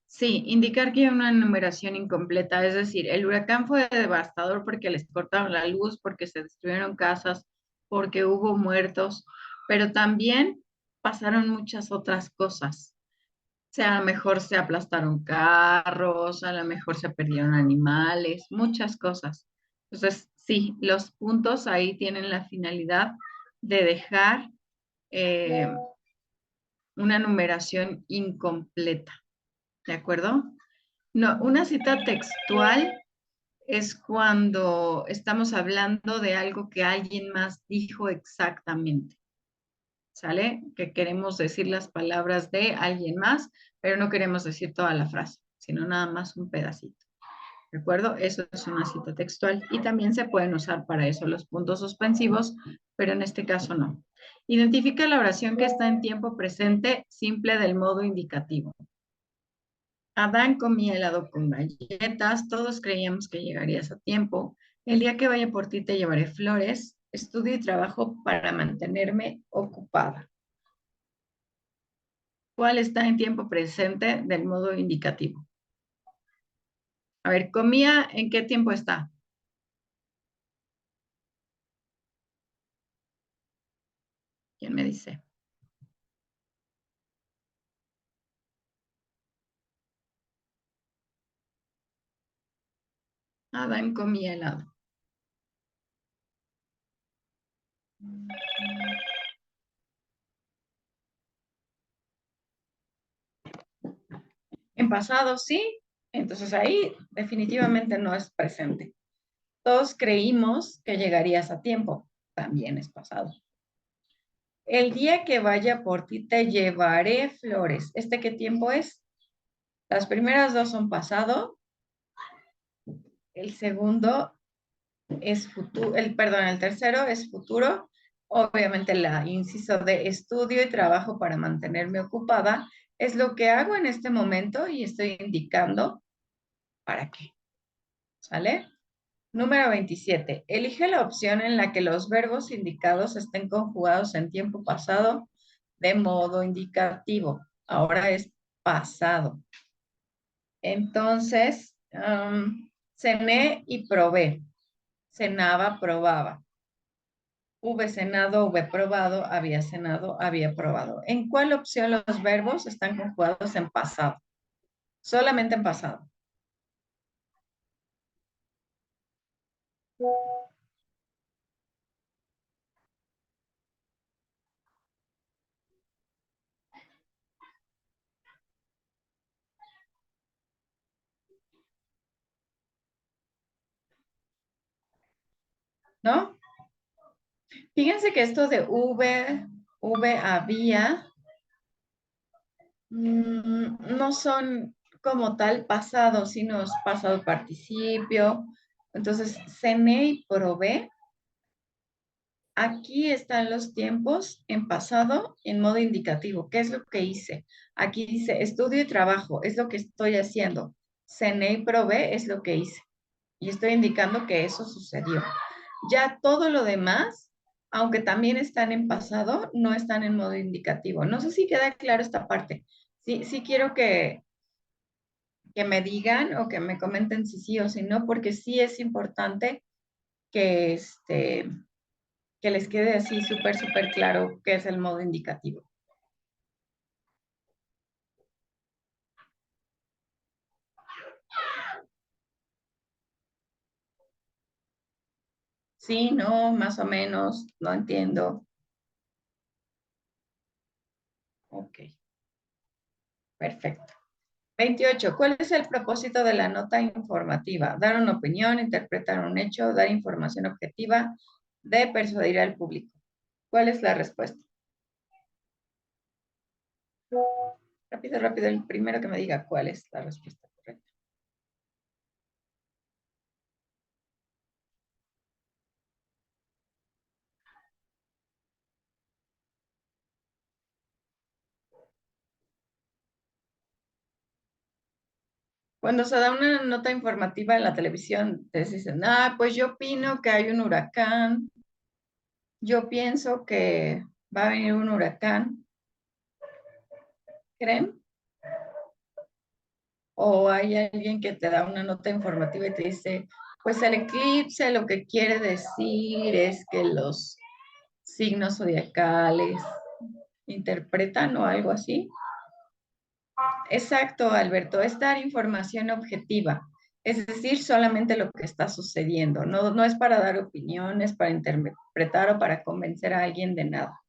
Sí, indicar que hay una numeración incompleta, es decir, el huracán fue devastador porque les cortaron la luz, porque se destruyeron casas, porque hubo muertos, pero también pasaron muchas otras cosas. O sea, a lo mejor se aplastaron carros, a lo mejor se perdieron animales, muchas cosas. Entonces, sí, los puntos ahí tienen la finalidad de dejar eh, una numeración incompleta, ¿de acuerdo? No, una cita textual es cuando estamos hablando de algo que alguien más dijo exactamente, ¿sale? Que queremos decir las palabras de alguien más, pero no queremos decir toda la frase, sino nada más un pedacito. ¿De acuerdo? Eso es una cita textual y también se pueden usar para eso los puntos suspensivos, pero en este caso no. Identifica la oración que está en tiempo presente simple del modo indicativo. Adán comía helado con galletas, todos creíamos que llegarías a tiempo. El día que vaya por ti te llevaré flores. Estudio y trabajo para mantenerme ocupada. ¿Cuál está en tiempo presente del modo indicativo? A ver, comía, ¿en qué tiempo está? ¿Quién me dice? Adán comía helado. En pasado sí, entonces ahí definitivamente no es presente. Todos creímos que llegarías a tiempo, también es pasado. El día que vaya por ti te llevaré flores. ¿Este qué tiempo es? Las primeras dos son pasado. El segundo es futuro, el tercero es futuro. Obviamente la inciso de estudio y trabajo para mantenerme ocupada es lo que hago en este momento y estoy indicando para qué. ¿Sale? Número 27. Elige la opción en la que los verbos indicados estén conjugados en tiempo pasado de modo indicativo. Ahora es pasado. Entonces, cené y probé. Cenaba, probaba. Hube cenado, hube probado, había cenado, había probado. ¿En cuál opción los verbos están conjugados en pasado? Solamente en pasado. ¿no? Fíjense que esto de V había, no son como tal pasado, sino es pasado participio. Entonces, cené y probé. Aquí están los tiempos en pasado, en modo indicativo. ¿Qué es lo que hice? Aquí dice estudio y trabajo, es lo que estoy haciendo. Cené y probé es lo que hice. Y estoy indicando que eso sucedió. Ya todo lo demás, aunque también están en pasado, no están en modo indicativo. No sé si queda claro esta parte. Sí quiero que me digan o que me comenten si sí o si no, porque sí es importante que, que les quede así súper claro qué es el modo indicativo. Sí, no, más o menos, no entiendo. Ok, perfecto. 28. ¿Cuál es el propósito de la nota informativa? Dar una opinión, interpretar un hecho, dar información objetiva, de persuadir al público. ¿Cuál es la respuesta? Rápido, el primero que me diga cuál es la respuesta correcta. Cuando se da una nota informativa en la televisión, te dicen, pues yo opino que hay un huracán, yo pienso que va a venir un huracán, ¿creen? O hay alguien que te da una nota informativa y te dice, pues el eclipse lo que quiere decir es que los signos zodiacales interpretan o algo así. Exacto, Alberto, es dar información objetiva, es decir, solamente lo que está sucediendo, no es para dar opiniones, para interpretar o para convencer a alguien de nada,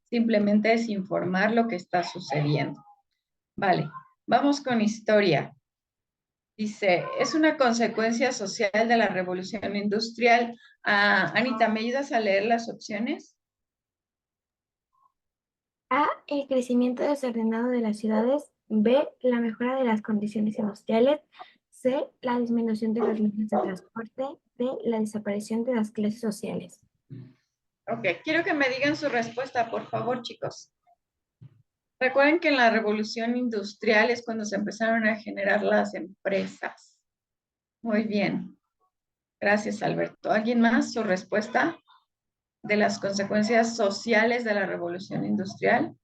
simplemente es informar lo que está sucediendo. Vale, vamos con historia. Dice, es una consecuencia social de la revolución industrial. Anita, ¿me ayudas a leer las opciones? A, el crecimiento desordenado de las ciudades. B, la mejora de las condiciones industriales. C, la disminución de los medios de transporte. D, la desaparición de las clases sociales. Ok, quiero que me digan su respuesta, por favor, chicos. Recuerden que en la revolución industrial es cuando se empezaron a generar las empresas. Muy bien. Gracias, Alberto. ¿Alguien más? ¿Su respuesta de las consecuencias sociales de la revolución industrial?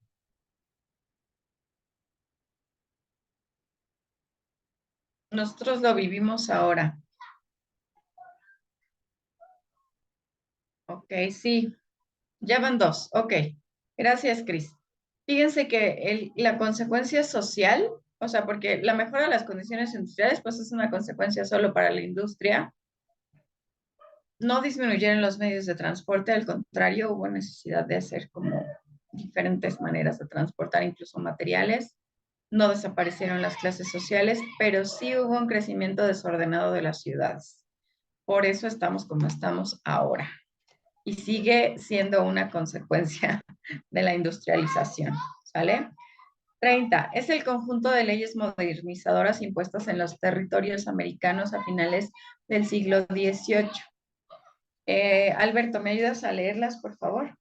Nosotros lo vivimos ahora. Ok, sí. Ya van dos. Ok. Gracias, Cris. Fíjense que la consecuencia social, o sea, porque la mejora de las condiciones industriales, pues es una consecuencia solo para la industria. No disminuyeron los medios de transporte, al contrario, hubo necesidad de hacer como diferentes maneras de transportar, incluso materiales. No desaparecieron las clases sociales, pero sí hubo un crecimiento desordenado de las ciudades. Por eso estamos como estamos ahora. Y sigue siendo una consecuencia de la industrialización, ¿sale? 30. Es el conjunto de leyes modernizadoras impuestas en los territorios americanos a finales del siglo XVIII. Alberto, ¿me ayudas a leerlas, por favor?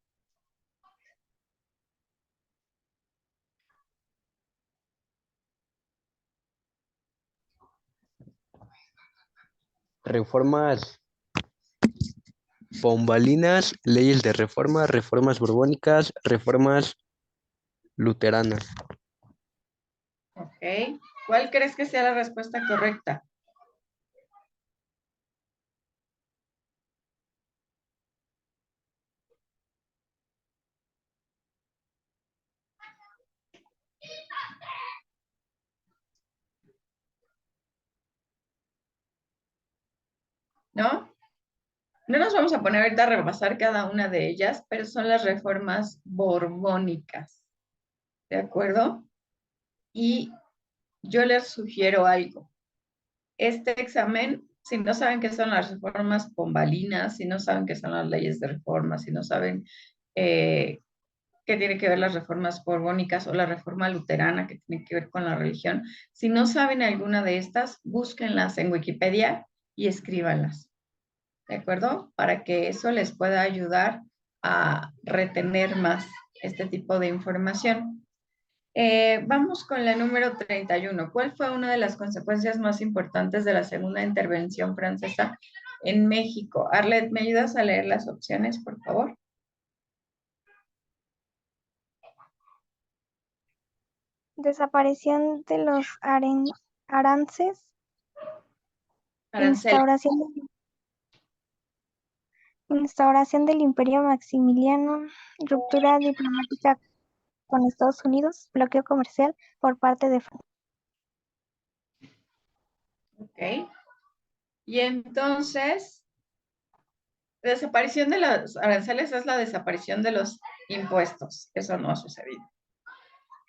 Reformas pombalinas, leyes de reforma, reformas borbónicas, reformas luteranas. Ok. ¿Cuál crees que sea la respuesta correcta? ¿No? No nos vamos a poner ahorita a repasar cada una de ellas, pero son las reformas borbónicas. ¿De acuerdo? Y yo les sugiero algo. Este examen Si no saben qué son las reformas pombalinas, si no saben qué son las leyes de reforma, si no saben qué tiene que ver las reformas borbónicas o la reforma luterana que tiene que ver con la religión, si no saben alguna de estas, búsquenlas en Wikipedia y escríbanlas, ¿de acuerdo? Para que eso les pueda ayudar a retener más este tipo de información. Vamos con la número 31. ¿Cuál fue una de las consecuencias más importantes de la segunda intervención francesa en México? Arlet, ¿me ayudas a leer las opciones, por favor? Desaparición de los arances, Arancel. instauración del Imperio Maximiliano, ruptura diplomática con Estados Unidos, bloqueo comercial por parte de Francia. Ok. Y entonces, desaparición de los aranceles es la desaparición de los impuestos. Eso no ha sucedido.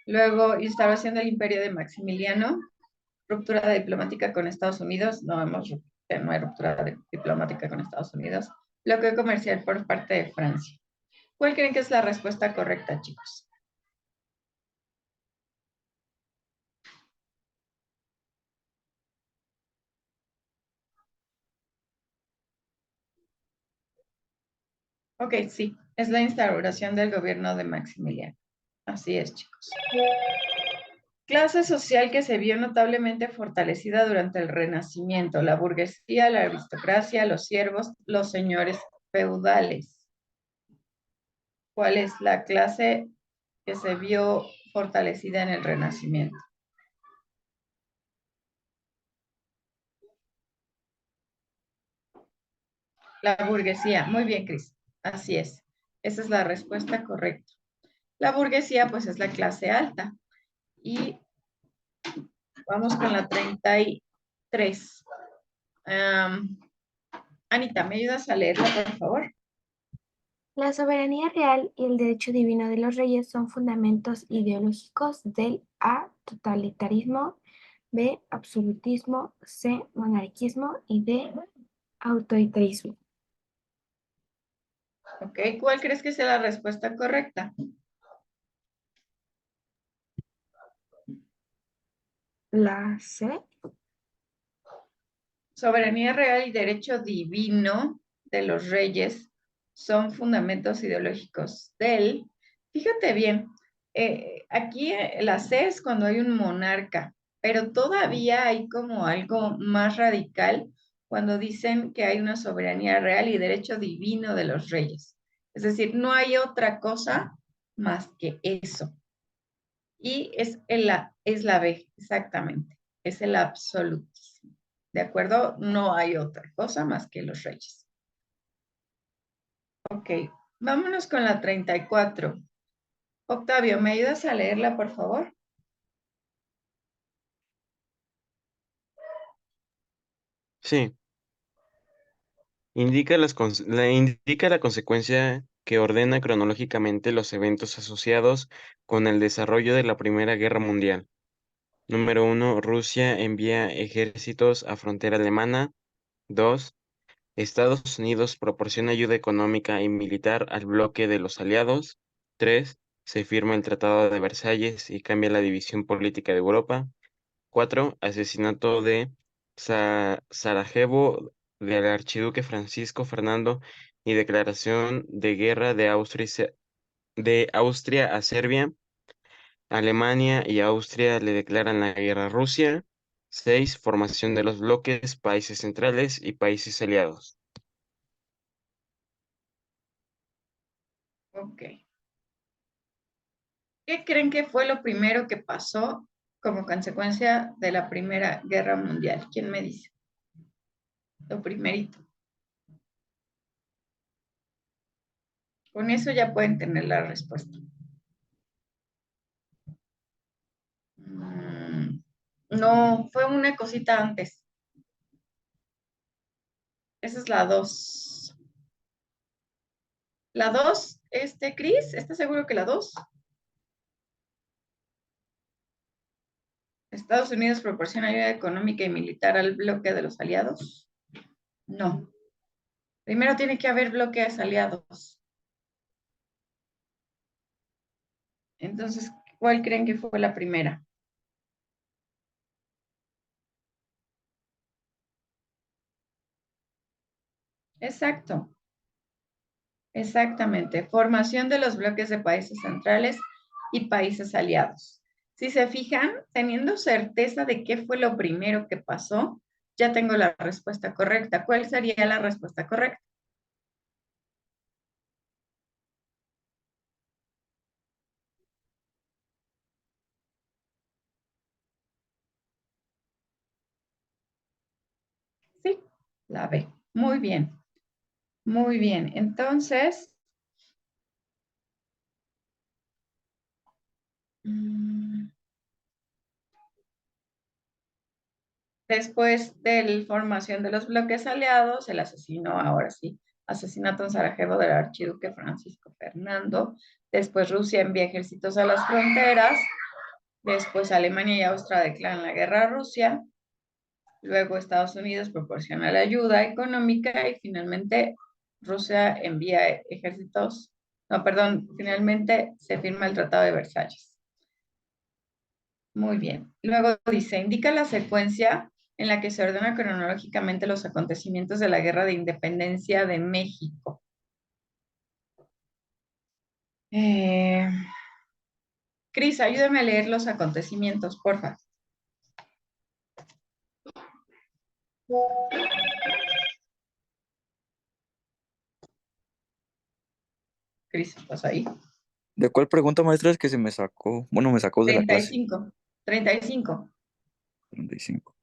Luego, instauración del Imperio de Maximiliano, ruptura diplomática con Estados Unidos. No hay ruptura diplomática con Estados Unidos. Bloqueo comercial por parte de Francia. ¿Cuál creen que es la respuesta correcta, chicos? Ok, sí, es la instauración del gobierno de Maximiliano. Así es, chicos. Clase social que se vio notablemente fortalecida durante el Renacimiento: la burguesía, la aristocracia, los siervos, los señores feudales. ¿Cuál es la clase que se vio fortalecida en el Renacimiento? La burguesía. Muy bien, Cris. Así es. Esa es la respuesta correcta. La burguesía, pues, es la clase alta. Y vamos con la 33. Anita, ¿me ayudas a leerla, por favor? La soberanía real y el derecho divino de los reyes son fundamentos ideológicos del A, totalitarismo, B, absolutismo, C, monarquismo y D, autoritarismo. Ok, ¿cuál crees que sea la respuesta correcta? La C. Soberanía real y derecho divino de los reyes son fundamentos ideológicos del... Fíjate bien, aquí la C es cuando hay un monarca, pero todavía hay como algo más radical cuando dicen que hay una soberanía real y derecho divino de los reyes. Es decir, no hay otra cosa más que eso. Y es la B, exactamente. Es el absolutismo. ¿De acuerdo? No hay otra cosa más que los reyes. Ok, vámonos con la 34. Octavio, ¿me ayudas a leerla, por favor? Sí. Indica la consecuencia que ordena cronológicamente los eventos asociados con el desarrollo de la Primera Guerra Mundial. Número 1. Rusia envía ejércitos a frontera alemana. 2. Estados Unidos proporciona ayuda económica y militar al bloque de los aliados. 3. Se firma el Tratado de Versalles y cambia la división política de Europa. 4. Asesinato de Sarajevo del archiduque Francisco Fernando y declaración de guerra de Austria a Serbia. Alemania y Austria le declaran la guerra a Rusia. 6. Formación de los bloques, países centrales y países aliados. Ok. ¿Qué creen que fue lo primero que pasó como consecuencia de la Primera Guerra Mundial? ¿Quién me dice? Lo primerito. Con eso ya pueden tener la respuesta. No, fue una cosita antes. Esa es la 2. La 2, Cris, ¿estás seguro que la 2? Estados Unidos proporciona ayuda económica y militar al bloque de los aliados. No. Primero tiene que haber bloques aliados. Entonces, ¿cuál creen que fue la primera? Exacto. Exactamente. Formación de los bloques de países centrales y países aliados. Si se fijan, teniendo certeza de qué fue lo primero que pasó, ya tengo la respuesta correcta. ¿Cuál sería la respuesta correcta? Sí, la B. Muy bien. Muy bien. Entonces, después de la formación de los bloques aliados, el asesino, ahora sí, asesinato en Sarajevo del archiduque Francisco Fernando. Después Rusia envía ejércitos a las fronteras. Después Alemania y Austria declaran la guerra a Rusia. Luego Estados Unidos proporciona la ayuda económica y finalmente Rusia envía ejércitos. No, perdón, finalmente se firma el Tratado de Versalles. Muy bien. Luego dice, indica la secuencia en la que se ordena cronológicamente los acontecimientos de la Guerra de Independencia de México. Cris, ayúdame a leer los acontecimientos, porfa. Cris, ¿estás ahí? ¿De cuál pregunta, maestra, es que se me sacó? Bueno, me sacó de la clase. 35. 35. 35.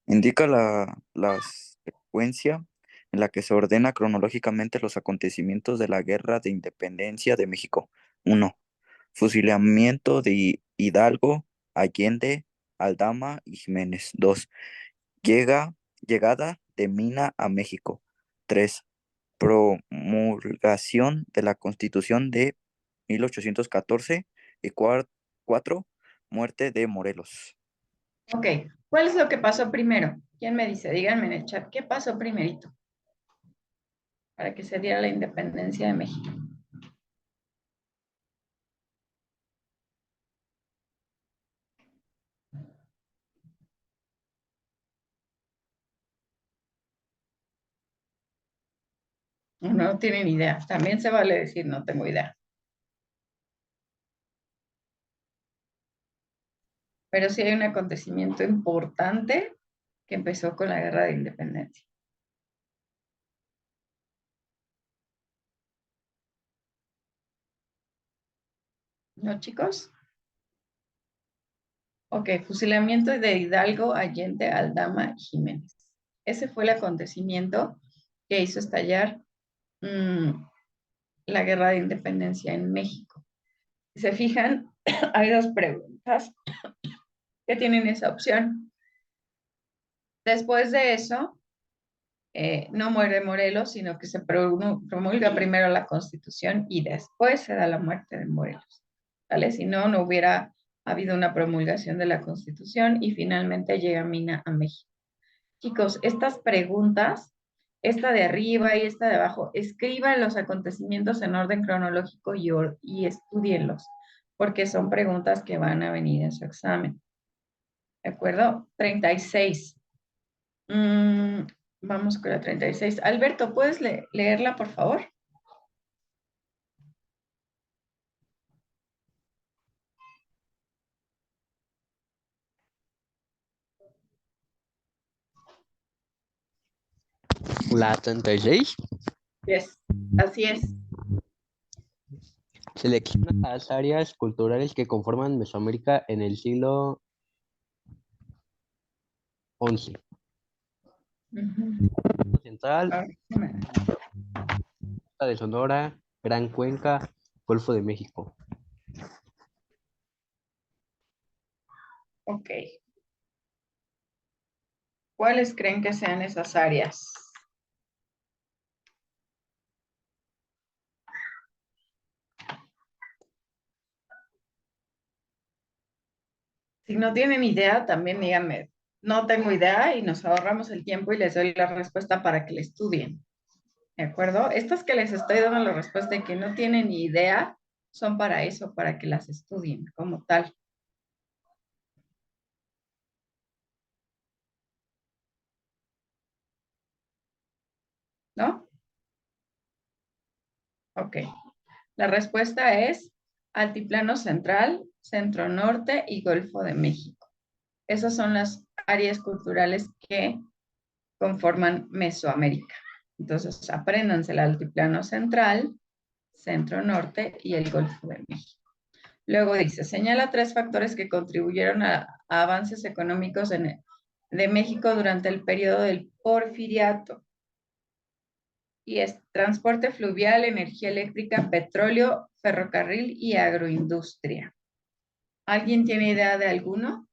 Indica la secuencia en la que se ordena cronológicamente los acontecimientos de la Guerra de Independencia de México. 1. Fusilamiento de Hidalgo, Allende, Aldama y Jiménez. 2. Llegada de Mina a México. 3. Promulgación de la Constitución de 1814. Y 4. Muerte de Morelos. Ok, ¿cuál es lo que pasó primero? ¿Quién me dice? Díganme en el chat, ¿qué pasó primerito para que se diera la independencia de México? No tienen idea. También se vale decir no tengo idea. Pero sí hay un acontecimiento importante que empezó con la Guerra de Independencia. ¿No, chicos? Ok, fusilamiento de Hidalgo, Allende, Aldama y Jiménez. Ese fue el acontecimiento que hizo estallar la Guerra de Independencia en México. Si se fijan, hay dos preguntas que tienen esa opción. Después de eso, no muere Morelos, sino que se promulga primero la Constitución y después se da la muerte de Morelos. ¿Vale? Si no, no hubiera habido una promulgación de la Constitución y finalmente llega Mina a México. Chicos, estas preguntas, esta de arriba y esta de abajo, escriban los acontecimientos en orden cronológico y estudienlos, porque son preguntas que van a venir en su examen. ¿De acuerdo? 36. Vamos con la 36. Alberto, ¿puedes leerla, por favor? La 36. Yes, así es. Selecciona las áreas culturales que conforman Mesoamérica en el siglo XI. Central, Costa de Sonora, Gran Cuenca, Golfo de México. Ok. ¿Cuáles creen que sean esas áreas? Si no tienen idea, también díganme no tengo idea y nos ahorramos el tiempo y les doy la respuesta para que la estudien. ¿De acuerdo? Estas que les estoy dando la respuesta y que no tienen ni idea son para eso, para que las estudien como tal. ¿No? Ok. La respuesta es Altiplano Central, Centro Norte y Golfo de México. Esas son las áreas culturales que conforman Mesoamérica. Entonces, apréndanse el Altiplano Central, Centro Norte y el Golfo de México. Luego dice, señala 3 factores que contribuyeron a avances económicos de México durante el periodo del Porfiriato. Y es transporte fluvial, energía eléctrica, petróleo, ferrocarril y agroindustria. ¿Alguien tiene idea de alguno?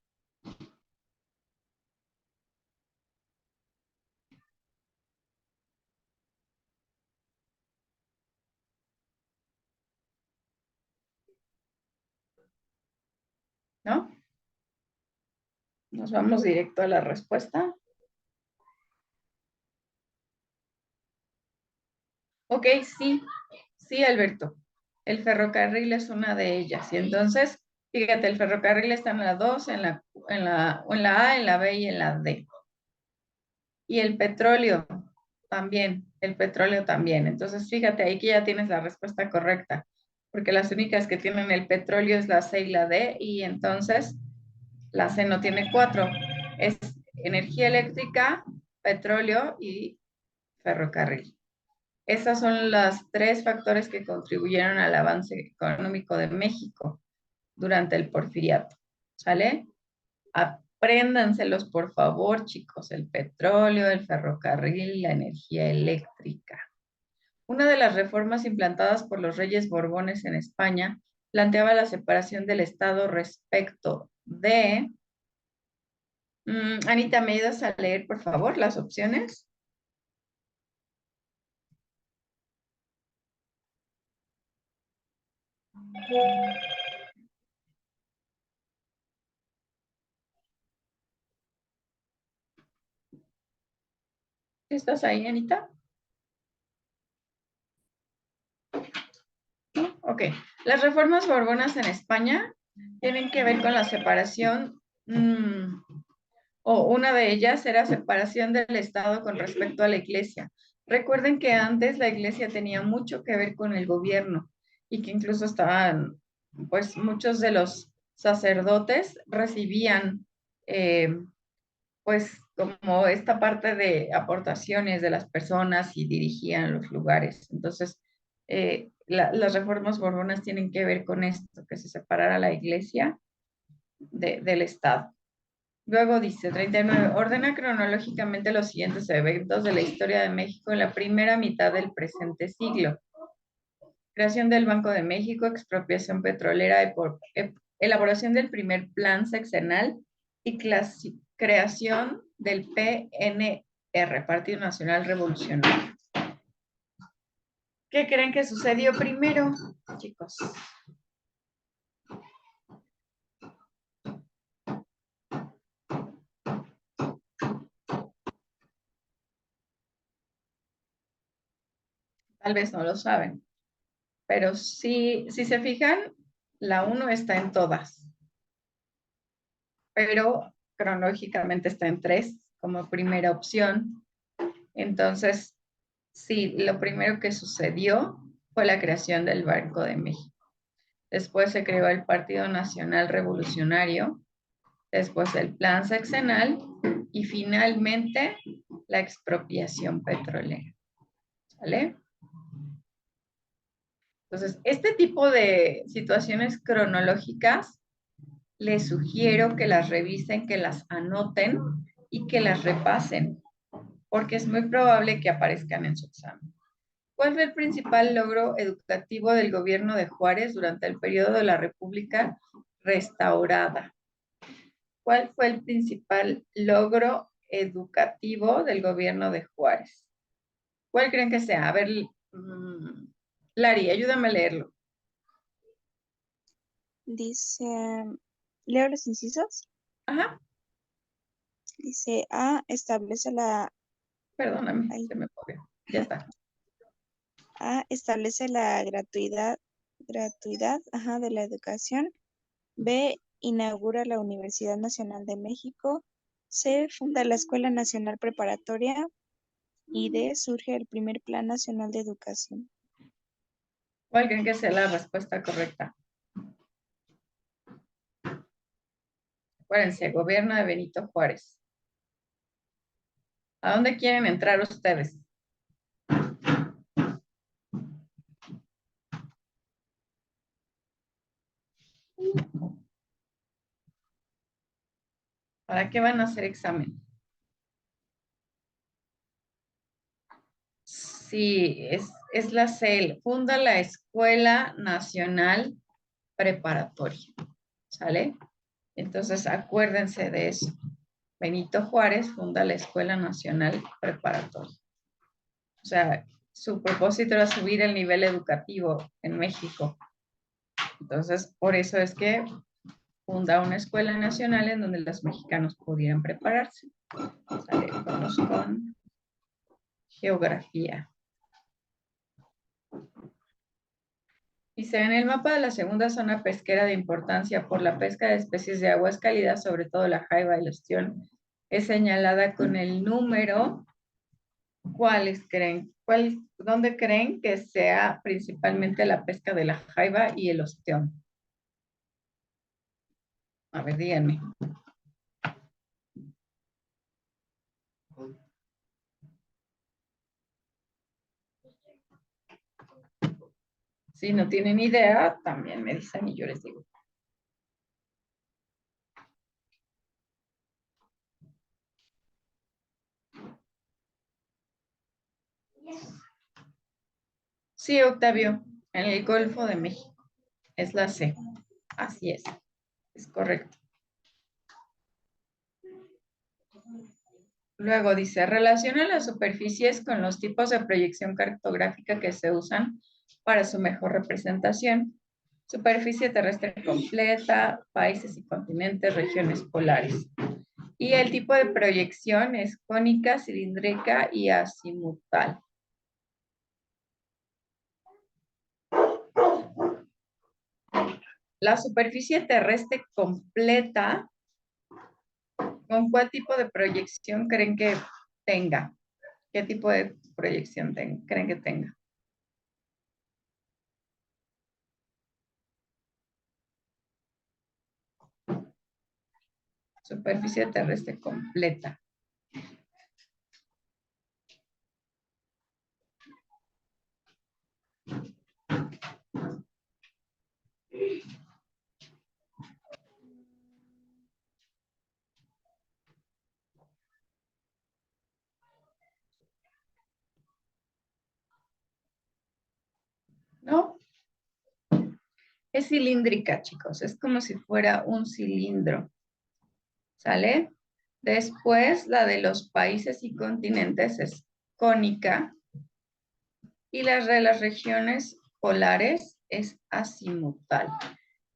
¿No? Nos vamos directo a la respuesta. Ok, sí, sí, Alberto. El ferrocarril es una de ellas. Y entonces, fíjate, el ferrocarril está en la 2, en la A, en la B y en la D. Y el petróleo también, el petróleo también. Entonces, fíjate, ahí que ya tienes la respuesta correcta, porque las únicas que tienen el petróleo es la C y la D, y entonces la C no tiene 4. Es energía eléctrica, petróleo y ferrocarril. Esos son los 3 factores que contribuyeron al avance económico de México durante el porfiriato. ¿Sale? Apréndanselos, por favor, chicos. El petróleo, el ferrocarril, la energía eléctrica. Una de las reformas implantadas por los reyes Borbones en España planteaba la separación del Estado respecto de... Anita, ¿me ayudas a leer, por favor, las opciones? ¿Estás ahí, Anita? Ok. Las reformas borbonas en España tienen que ver con la separación, o una de ellas era separación del Estado con respecto a la Iglesia. Recuerden que antes la Iglesia tenía mucho que ver con el gobierno y que incluso estaban, pues muchos de los sacerdotes recibían, pues como esta parte de aportaciones de las personas y dirigían los lugares. Entonces, las reformas borbonas tienen que ver con esto, que se separara la iglesia del Estado. Luego dice 39, ordena cronológicamente los siguientes eventos de la historia de México en la primera mitad del presente siglo. Creación del Banco de México, expropiación petrolera, elaboración del primer plan sexenal y creación del PNR, Partido Nacional Revolucionario. ¿Qué creen que sucedió primero, chicos? Tal vez no lo saben, pero si se fijan, la 1 está en todas, pero cronológicamente está en 3 como primera opción. Entonces, sí, lo primero que sucedió fue la creación del Banco de México. Después se creó el Partido Nacional Revolucionario, después el Plan Sexenal y finalmente la expropiación petrolera. ¿Sale? Entonces, este tipo de situaciones cronológicas, les sugiero que las revisen, que las anoten y que las repasen, porque es muy probable que aparezcan en su examen. ¿Cuál fue el principal logro educativo del gobierno de Juárez durante el periodo de la República restaurada? ¿Cuál fue el principal logro educativo del gobierno de Juárez? ¿Cuál creen que sea? A ver, Lari, ayúdame a leerlo. Dice, leo los incisos. Ajá. Dice A, establece la, Perdóname, ay, se me movió. Ya está. A, establece la gratuidad, ajá, de la educación. B, inaugura la Universidad Nacional de México. C, funda la Escuela Nacional Preparatoria. Y D, surge el primer Plan Nacional de Educación. ¿Cuál creen que sea la respuesta correcta? Acuérdense, gobierno de Benito Juárez. ¿A dónde quieren entrar ustedes? ¿Para qué van a hacer examen? Sí, es la CEL. Funda la Escuela Nacional Preparatoria. ¿Sale? Entonces, acuérdense de eso. Benito Juárez funda la Escuela Nacional Preparatoria. O sea, su propósito era subir el nivel educativo en México. Entonces, por eso es que funda una escuela nacional en donde los mexicanos pudieran prepararse. ¿Sale? Vamos con geografía. Dice, en el mapa de la segunda zona pesquera de importancia por la pesca de especies de aguas cálidas, sobre todo la jaiba y el ostión, es señalada con el número. ¿Cuáles creen? ¿Dónde creen que sea principalmente la pesca de la jaiba y el ostión? A ver, díganme. Si no tienen idea, también me dicen y yo les digo. Sí, Octavio, en el Golfo de México. Es la C. Así es correcto. Luego dice, relaciona las superficies con los tipos de proyección cartográfica que se usan para su mejor representación. Superficie terrestre completa, países y continentes, regiones polares. Y el tipo de proyección es cónica, cilíndrica y azimutal. La superficie terrestre completa, ¿con cuál tipo de proyección creen que tenga? ¿Qué tipo de proyección creen que tenga? Superficie terrestre completa. ¿No? Es cilíndrica, chicos. Es como si fuera un cilindro. ¿Sale? Después, la de los países y continentes es cónica. Y la de las regiones polares es azimutal.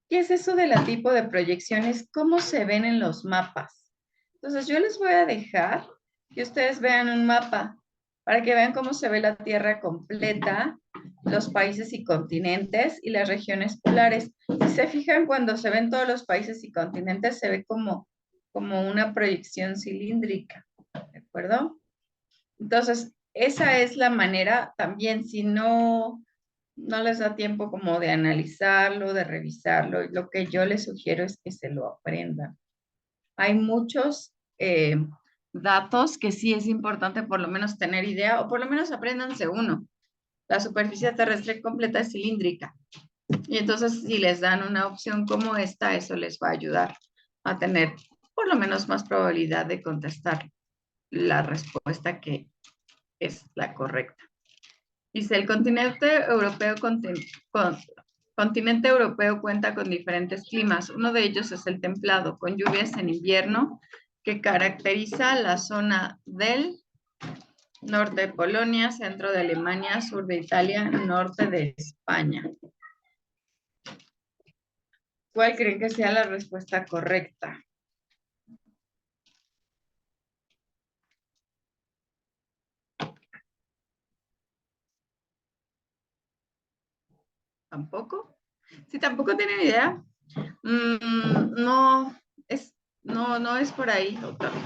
¿Qué es eso de la tipo de proyecciones? ¿Cómo se ven en los mapas? Entonces, yo les voy a dejar que ustedes vean un mapa para que vean cómo se ve la Tierra completa, los países y continentes y las regiones polares. Si se fijan, cuando se ven todos los países y continentes, se ve como una proyección cilíndrica, ¿de acuerdo? Entonces, esa es la manera también, si no les da tiempo como de analizarlo, de revisarlo, lo que yo les sugiero es que se lo aprendan. Hay muchos datos que sí es importante por lo menos tener idea, o por lo menos apréndanse uno. La superficie terrestre completa es cilíndrica. Y entonces, si les dan una opción como esta, eso les va a ayudar a tener por lo menos más probabilidad de contestar la respuesta que es la correcta. Dice, el continente europeo cuenta con diferentes climas. Uno de ellos es el templado, con lluvias en invierno, que caracteriza la zona del norte de Polonia, centro de Alemania, sur de Italia, norte de España. ¿Cuál creen que sea la respuesta correcta? ¿Tampoco? Si tampoco tienen idea, no es por ahí, Octavio.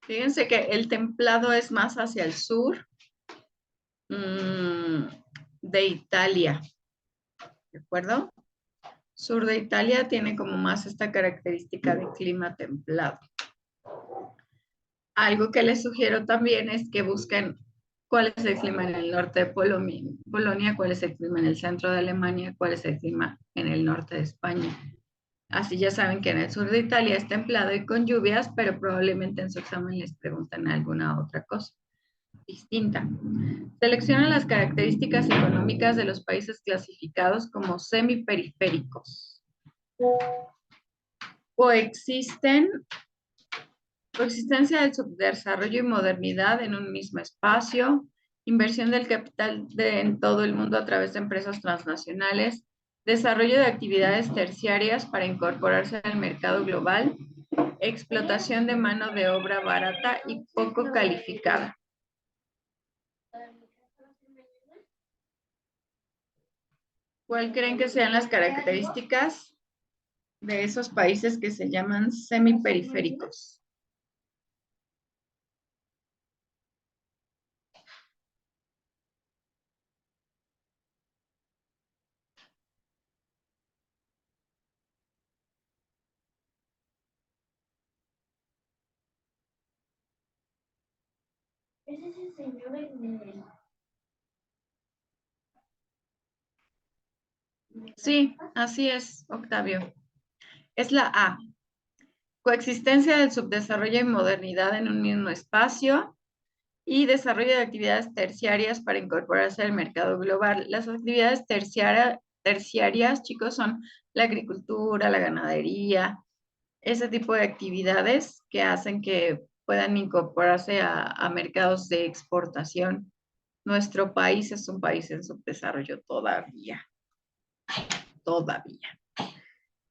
Fíjense que el templado es más hacia el sur de Italia, ¿de acuerdo? Sur de Italia tiene como más esta característica de clima templado. Algo que les sugiero también es que busquen cuál es el clima en el norte de Polonia, cuál es el clima en el centro de Alemania, cuál es el clima en el norte de España. Así ya saben que en el sur de Italia es templado y con lluvias, pero probablemente en su examen les pregunten alguna otra cosa distinta. Selecciona las características económicas de los países clasificados como semiperiféricos. Coexistencia del subdesarrollo y modernidad en un mismo espacio, inversión del capital en todo el mundo a través de empresas transnacionales, desarrollo de actividades terciarias para incorporarse al mercado global, explotación de mano de obra barata y poco calificada. ¿Cuál creen que sean las características de esos países que se llaman semiperiféricos? Sí, así es, Octavio. Es la A. Coexistencia del subdesarrollo y modernidad en un mismo espacio y desarrollo de actividades terciarias para incorporarse al mercado global. Las actividades terciarias, chicos, son la agricultura, la ganadería, ese tipo de actividades que hacen que puedan incorporarse a mercados de exportación. Nuestro país es un país en subdesarrollo todavía.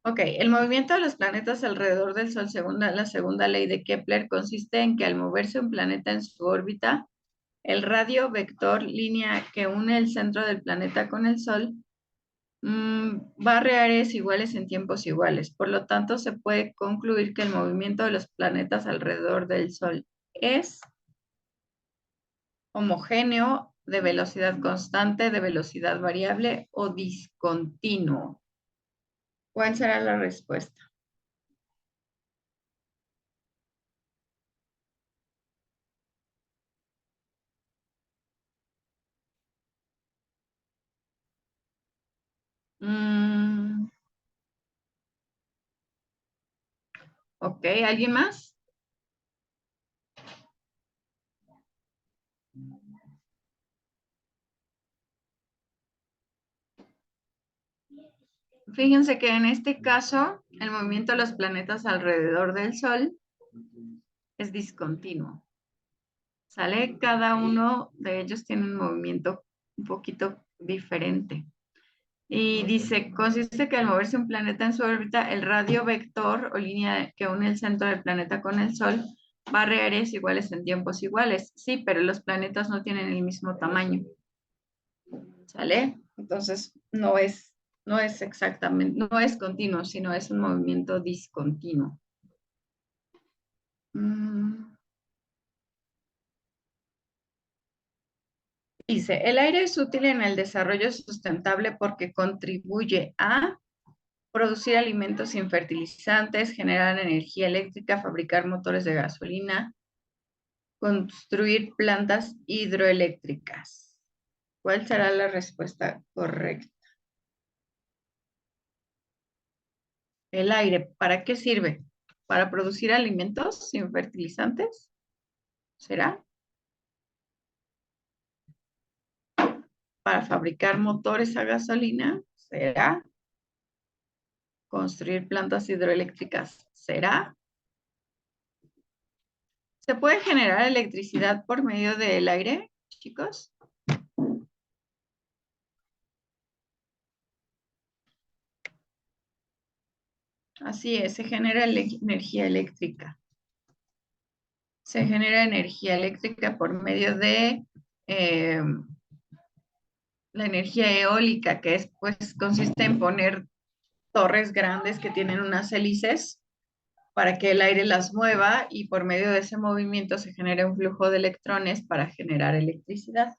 Ok, el movimiento de los planetas alrededor del Sol, según la segunda ley de Kepler, consiste en que al moverse un planeta en su órbita, el radio vector, línea que une el centro del planeta con el Sol, barre áreas iguales en tiempos iguales. Por lo tanto, se puede concluir que el movimiento de los planetas alrededor del Sol es homogéneo, de velocidad constante, de velocidad variable o discontinuo. ¿Cuál será la respuesta? Ok, ¿alguien más? Fíjense que en este caso, el movimiento de los planetas alrededor del Sol es discontinuo. ¿Sale? Cada uno de ellos tiene un movimiento un poquito diferente. Y dice, consiste que al moverse un planeta en su órbita, el radio vector o línea que une el centro del planeta con el Sol barre áreas iguales en tiempos iguales. Sí, pero los planetas no tienen el mismo tamaño. ¿Sale? Entonces, no es exactamente, no es continuo, sino es un movimiento discontinuo. Dice, el aire es útil en el desarrollo sustentable porque contribuye a producir alimentos sin fertilizantes, generar energía eléctrica, fabricar motores de gasolina, construir plantas hidroeléctricas. ¿Cuál será la respuesta correcta? El aire, ¿para qué sirve? ¿Para producir alimentos sin fertilizantes? ¿Será? ¿Para fabricar motores a gasolina? ¿Será? ¿Construir plantas hidroeléctricas? ¿Será? ¿Se puede generar electricidad por medio del aire, chicos? Así es, se genera energía eléctrica. Se genera energía eléctrica por medio de la energía eólica, que es, pues, consiste en poner torres grandes que tienen unas hélices para que el aire las mueva y por medio de ese movimiento se genera un flujo de electrones para generar electricidad.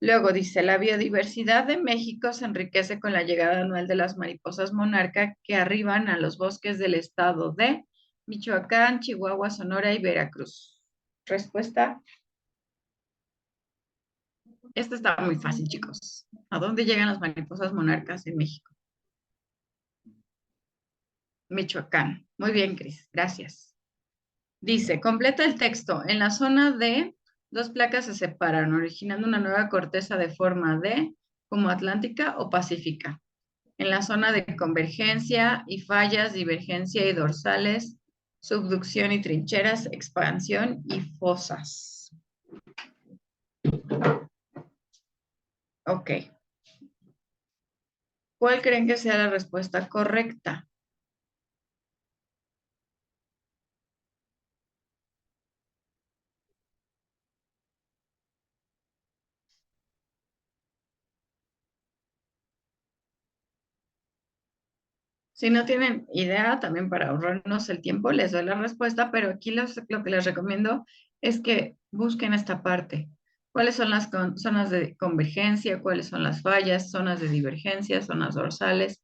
Luego dice, la biodiversidad de México se enriquece con la llegada anual de las mariposas monarca que arriban a los bosques del estado de Michoacán, Chihuahua, Sonora y Veracruz. Respuesta. Esta está muy fácil, chicos. ¿A dónde llegan las mariposas monarcas en México? Michoacán. Muy bien, Cris. Gracias. Dice, completa el texto. En la zona D, dos placas se separan, originando una nueva corteza de forma D, como atlántica o pacífica. En la zona de convergencia y fallas, divergencia y dorsales, subducción y trincheras, expansión y fosas. Ok. ¿Cuál creen que sea la respuesta correcta? Si no tienen idea, también para ahorrarnos el tiempo, les doy la respuesta, pero aquí lo que les recomiendo es que busquen esta parte. ¿Cuáles son las zonas de convergencia? ¿Cuáles son las fallas? ¿Zonas de divergencia? ¿Zonas dorsales?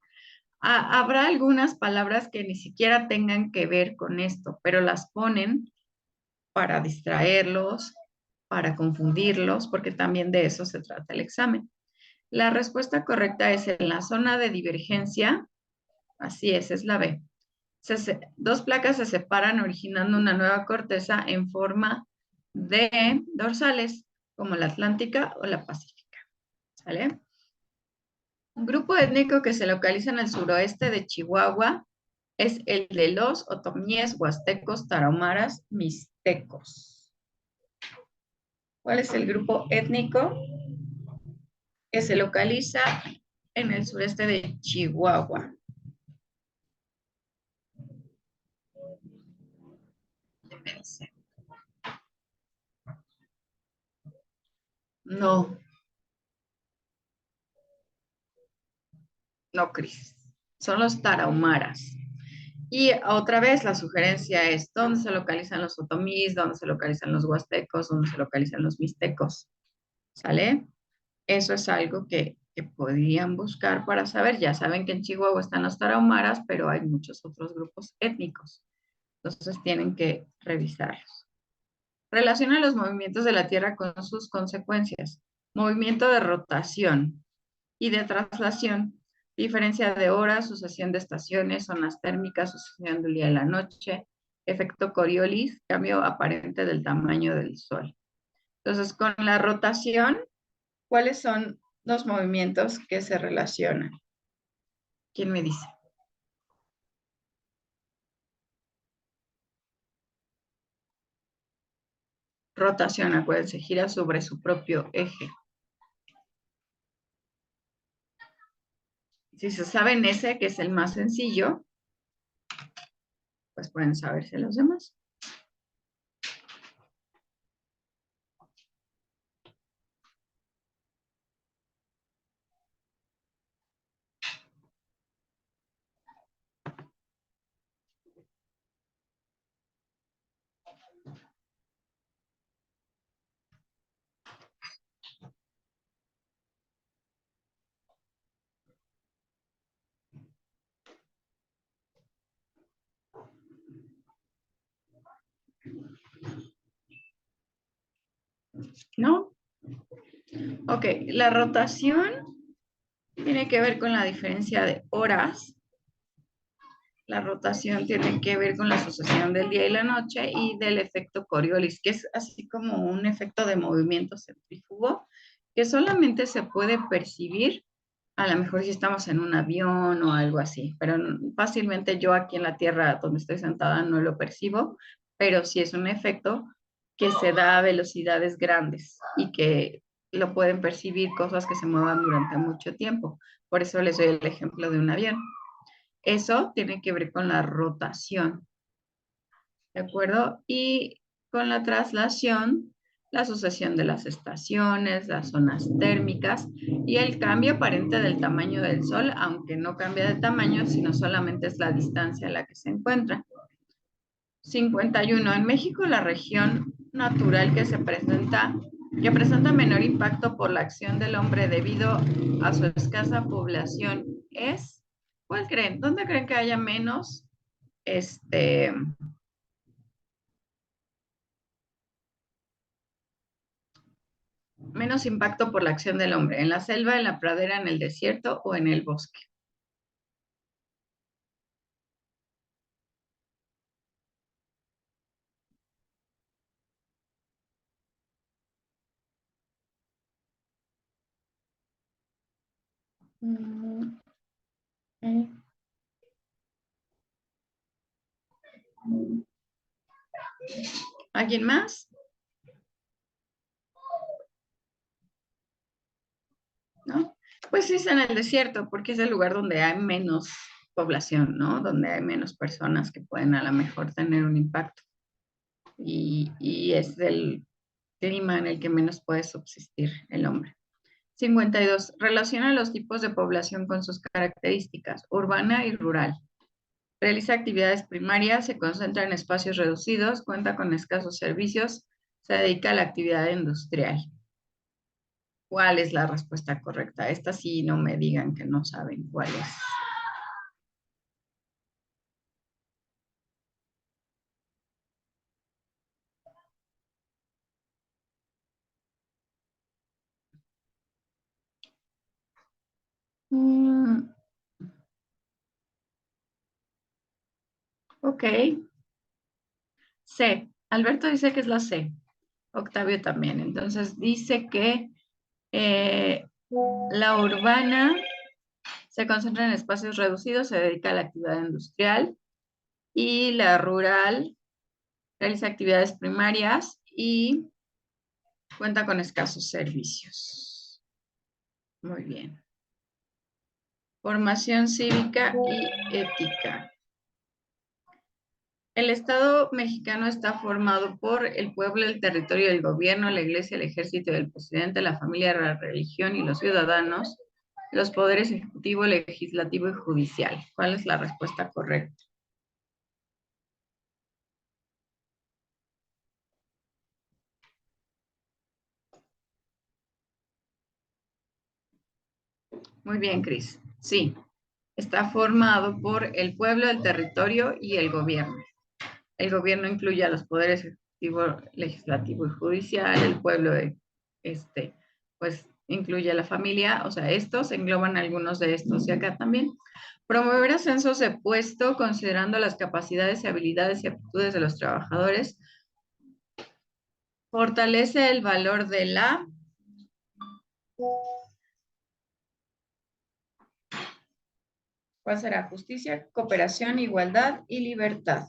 Habrá algunas palabras que ni siquiera tengan que ver con esto, pero las ponen para distraerlos, para confundirlos, porque también de eso se trata el examen. La respuesta correcta es en la zona de divergencia. Así es la B. Dos placas se separan originando una nueva corteza en forma de dorsales, como la atlántica o la pacífica. ¿Sale? Un grupo étnico que se localiza en el suroeste de Chihuahua es el de los otomíes, huastecos, tarahumaras, mixtecos. ¿Cuál es el grupo étnico que se localiza en el sureste de Chihuahua? No. No, Cris. Son los tarahumaras. Y otra vez la sugerencia es dónde se localizan los otomís, dónde se localizan los huastecos, dónde se localizan los mixtecos. ¿Sale? Eso es algo que podrían buscar para saber. Ya saben que en Chihuahua están los tarahumaras, pero hay muchos otros grupos étnicos. Entonces tienen que revisarlos. Relaciona los movimientos de la Tierra con sus consecuencias. Movimiento de rotación y de traslación. Diferencia de horas, sucesión de estaciones, zonas térmicas, sucesión del día y la noche, efecto Coriolis, cambio aparente del tamaño del Sol. Entonces, con la rotación, ¿cuáles son los movimientos que se relacionan? ¿Quién me dice? Rotación, acuérdense, gira sobre su propio eje. Si se saben ese, que es el más sencillo, pues pueden saberse los demás. ¿No? Ok, la rotación tiene que ver con la diferencia de horas. La rotación tiene que ver con la sucesión del día y la noche y del efecto Coriolis, que es así como un efecto de movimiento centrífugo que solamente se puede percibir a lo mejor si estamos en un avión o algo así, pero fácilmente yo aquí en la Tierra donde estoy sentada no lo percibo, pero sí es un efecto que se da a velocidades grandes y que lo pueden percibir cosas que se muevan durante mucho tiempo. Por eso les doy el ejemplo de un avión. Eso tiene que ver con la rotación, ¿de acuerdo? Y con la traslación, la sucesión de las estaciones, las zonas térmicas y el cambio aparente del tamaño del Sol, aunque no cambia de tamaño, sino solamente es la distancia a la que se encuentra. 51. En México, la región natural que presenta menor impacto por la acción del hombre debido a su escasa población es, ¿cuál creen? ¿Dónde creen que haya menos, menos impacto por la acción del hombre? ¿En la selva, en la pradera, en el desierto o en el bosque? ¿Alguien más? ¿No? Pues sí es en el desierto, porque es el lugar donde hay menos población, ¿no? Donde hay menos personas que pueden a lo mejor tener un impacto. Y es el clima en el que menos puede subsistir el hombre. 52. Relaciona los tipos de población con sus características, urbana y rural. Realiza actividades primarias, se concentra en espacios reducidos, cuenta con escasos servicios, se dedica a la actividad industrial. ¿Cuál es la respuesta correcta? Esta sí, no me digan que no saben cuál es. Ok. C. Alberto dice que es la C. Octavio también. Entonces dice que la urbana se concentra en espacios reducidos, se dedica a la actividad industrial, y la rural realiza actividades primarias y cuenta con escasos servicios. Muy bien. Formación cívica y ética. El Estado mexicano está formado por el pueblo, el territorio, el gobierno, la iglesia, el ejército, el presidente, la familia, la religión y los ciudadanos, los poderes ejecutivo, legislativo y judicial. ¿Cuál es la respuesta correcta? Muy bien, Cris. Sí, está formado por el pueblo, el territorio y el gobierno. El gobierno incluye a los poderes ejecutivo, legislativo y judicial. El pueblo, pues incluye a la familia. O sea, estos engloban algunos de estos. Y acá también. Promover ascensos de puesto considerando las capacidades y habilidades y aptitudes de los trabajadores. Fortalece el valor de la... ¿Cuál será? Justicia, cooperación, igualdad y libertad.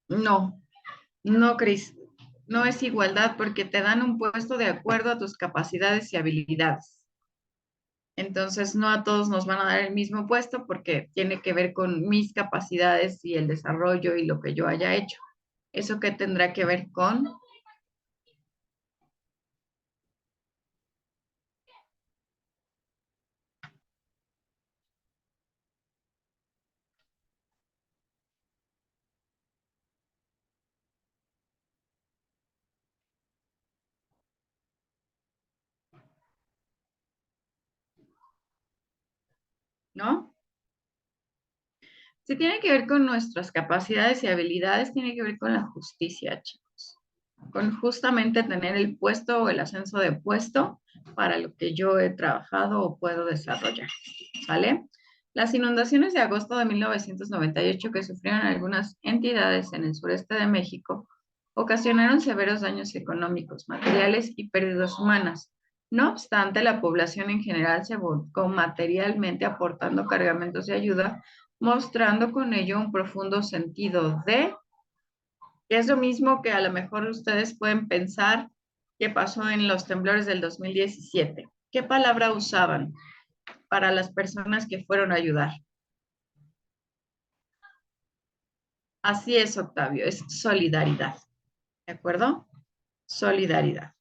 No, no, Cris. No es igualdad porque te dan un puesto de acuerdo a tus capacidades y habilidades. Entonces, no a todos nos van a dar el mismo puesto porque tiene que ver con mis capacidades y el desarrollo y lo que yo haya hecho. ¿Eso qué tendrá que ver con? ¿No? Si tiene que ver con nuestras capacidades y habilidades, tiene que ver con la justicia, chicos. Con justamente tener el puesto o el ascenso de puesto para lo que yo he trabajado o puedo desarrollar. ¿Sale? Las inundaciones de agosto de 1998 que sufrieron algunas entidades en el sureste de México ocasionaron severos daños económicos, materiales y pérdidas humanas. No obstante, la población en general se volcó materialmente aportando cargamentos de ayuda, mostrando con ello un profundo sentido de que es lo mismo que a lo mejor ustedes pueden pensar que pasó en los temblores del 2017. ¿Qué palabra usaban para las personas que fueron a ayudar? Así es, Octavio, es solidaridad. ¿De acuerdo? Solidaridad.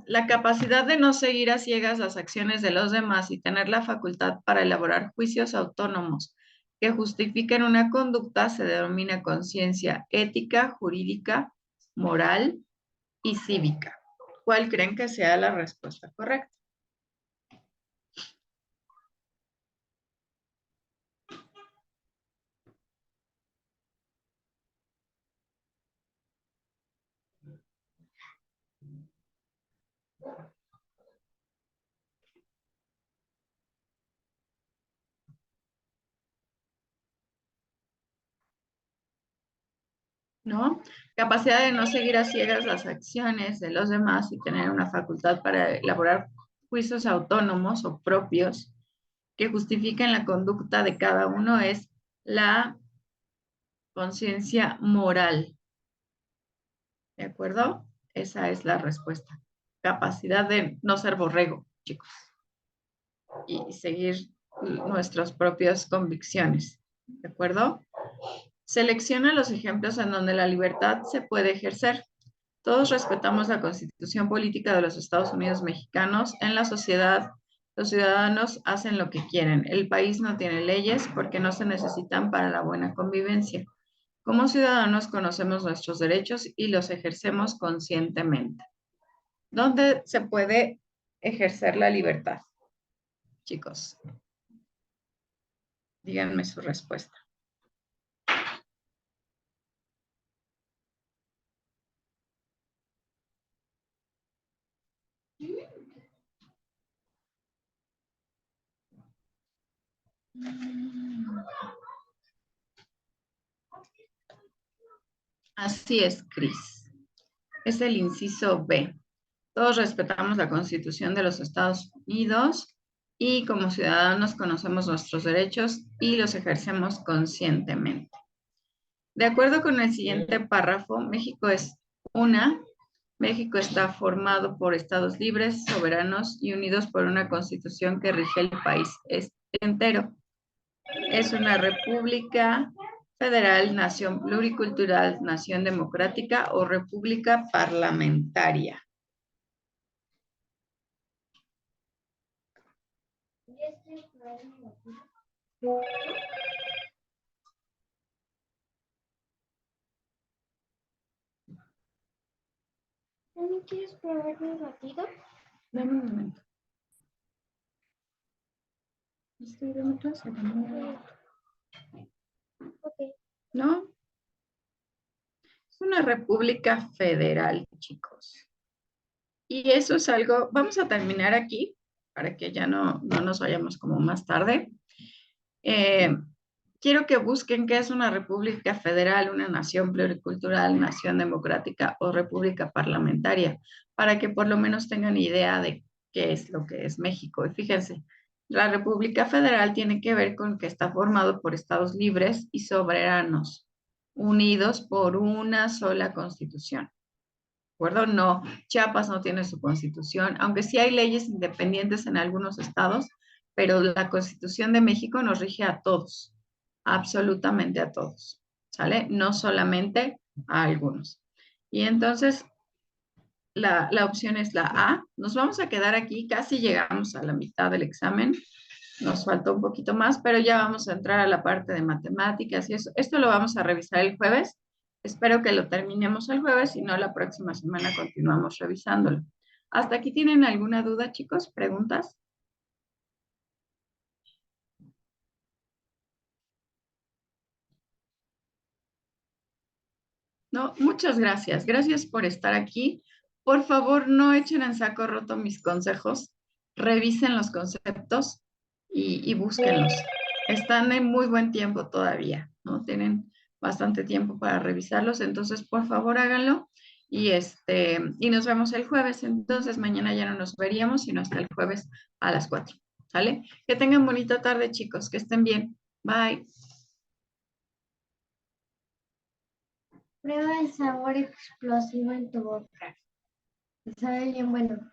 La capacidad de no seguir a ciegas las acciones de los demás y tener la facultad para elaborar juicios autónomos que justifiquen una conducta se denomina conciencia ética, jurídica, moral y cívica. ¿Cuál creen que sea la respuesta correcta? ¿No? Capacidad de no seguir a ciegas las acciones de los demás y tener una facultad para elaborar juicios autónomos o propios que justifiquen la conducta de cada uno es la conciencia moral. ¿De acuerdo? Esa es la respuesta. Capacidad de no ser borrego, chicos, y seguir nuestras propias convicciones. ¿De acuerdo? Selecciona los ejemplos en donde la libertad se puede ejercer. Todos respetamos la Constitución Política de los Estados Unidos Mexicanos. En la sociedad, los ciudadanos hacen lo que quieren. El país no tiene leyes porque no se necesitan para la buena convivencia. Como ciudadanos conocemos nuestros derechos y los ejercemos conscientemente. ¿Dónde se puede ejercer la libertad? Chicos, díganme su respuesta. Así es, Cris. Es el inciso B. Todos respetamos la Constitución de los Estados Unidos y como ciudadanos conocemos nuestros derechos y los ejercemos conscientemente. De acuerdo con el siguiente párrafo, México está formado por estados libres, soberanos y unidos por una constitución que rige el país entero. Es una república federal, nación pluricultural, nación democrática o república parlamentaria. ¿También quieres probar mi batido? Dame un momento. Estoy de mi clase, Ok. ¿no? Es una república federal, chicos. Y eso es algo, vamos a terminar aquí para que ya no nos vayamos como más tarde. Quiero que busquen qué es una república federal, una nación pluricultural, nación democrática o república parlamentaria, para que por lo menos tengan idea de qué es lo que es México. Y fíjense, la república federal tiene que ver con que está formado por estados libres y soberanos, unidos por una sola constitución. ¿De acuerdo? No, Chiapas no tiene su constitución, aunque sí hay leyes independientes en algunos estados, pero la Constitución de México nos rige a todos, absolutamente a todos, ¿sale? No solamente a algunos. Y entonces, la opción es la A. Nos vamos a quedar aquí, casi llegamos a la mitad del examen, nos faltó un poquito más, pero ya vamos a entrar a la parte de matemáticas y eso. Esto lo vamos a revisar el jueves. Espero que lo terminemos el jueves, si no, la próxima semana continuamos revisándolo. ¿Hasta aquí tienen alguna duda, chicos? ¿Preguntas? No, muchas gracias. Gracias por estar aquí. Por favor, no echen en saco roto mis consejos. Revisen los conceptos y búsquenlos. Están en muy buen tiempo todavía, ¿no? Tienen bastante tiempo para revisarlos, entonces por favor háganlo y nos vemos el jueves. Entonces mañana ya no nos veríamos, sino hasta el jueves a las 4. ¿Sale? Que tengan bonita tarde, chicos. Que estén bien. Bye. Prueba el sabor explosivo en tu boca. Sabe bien bueno.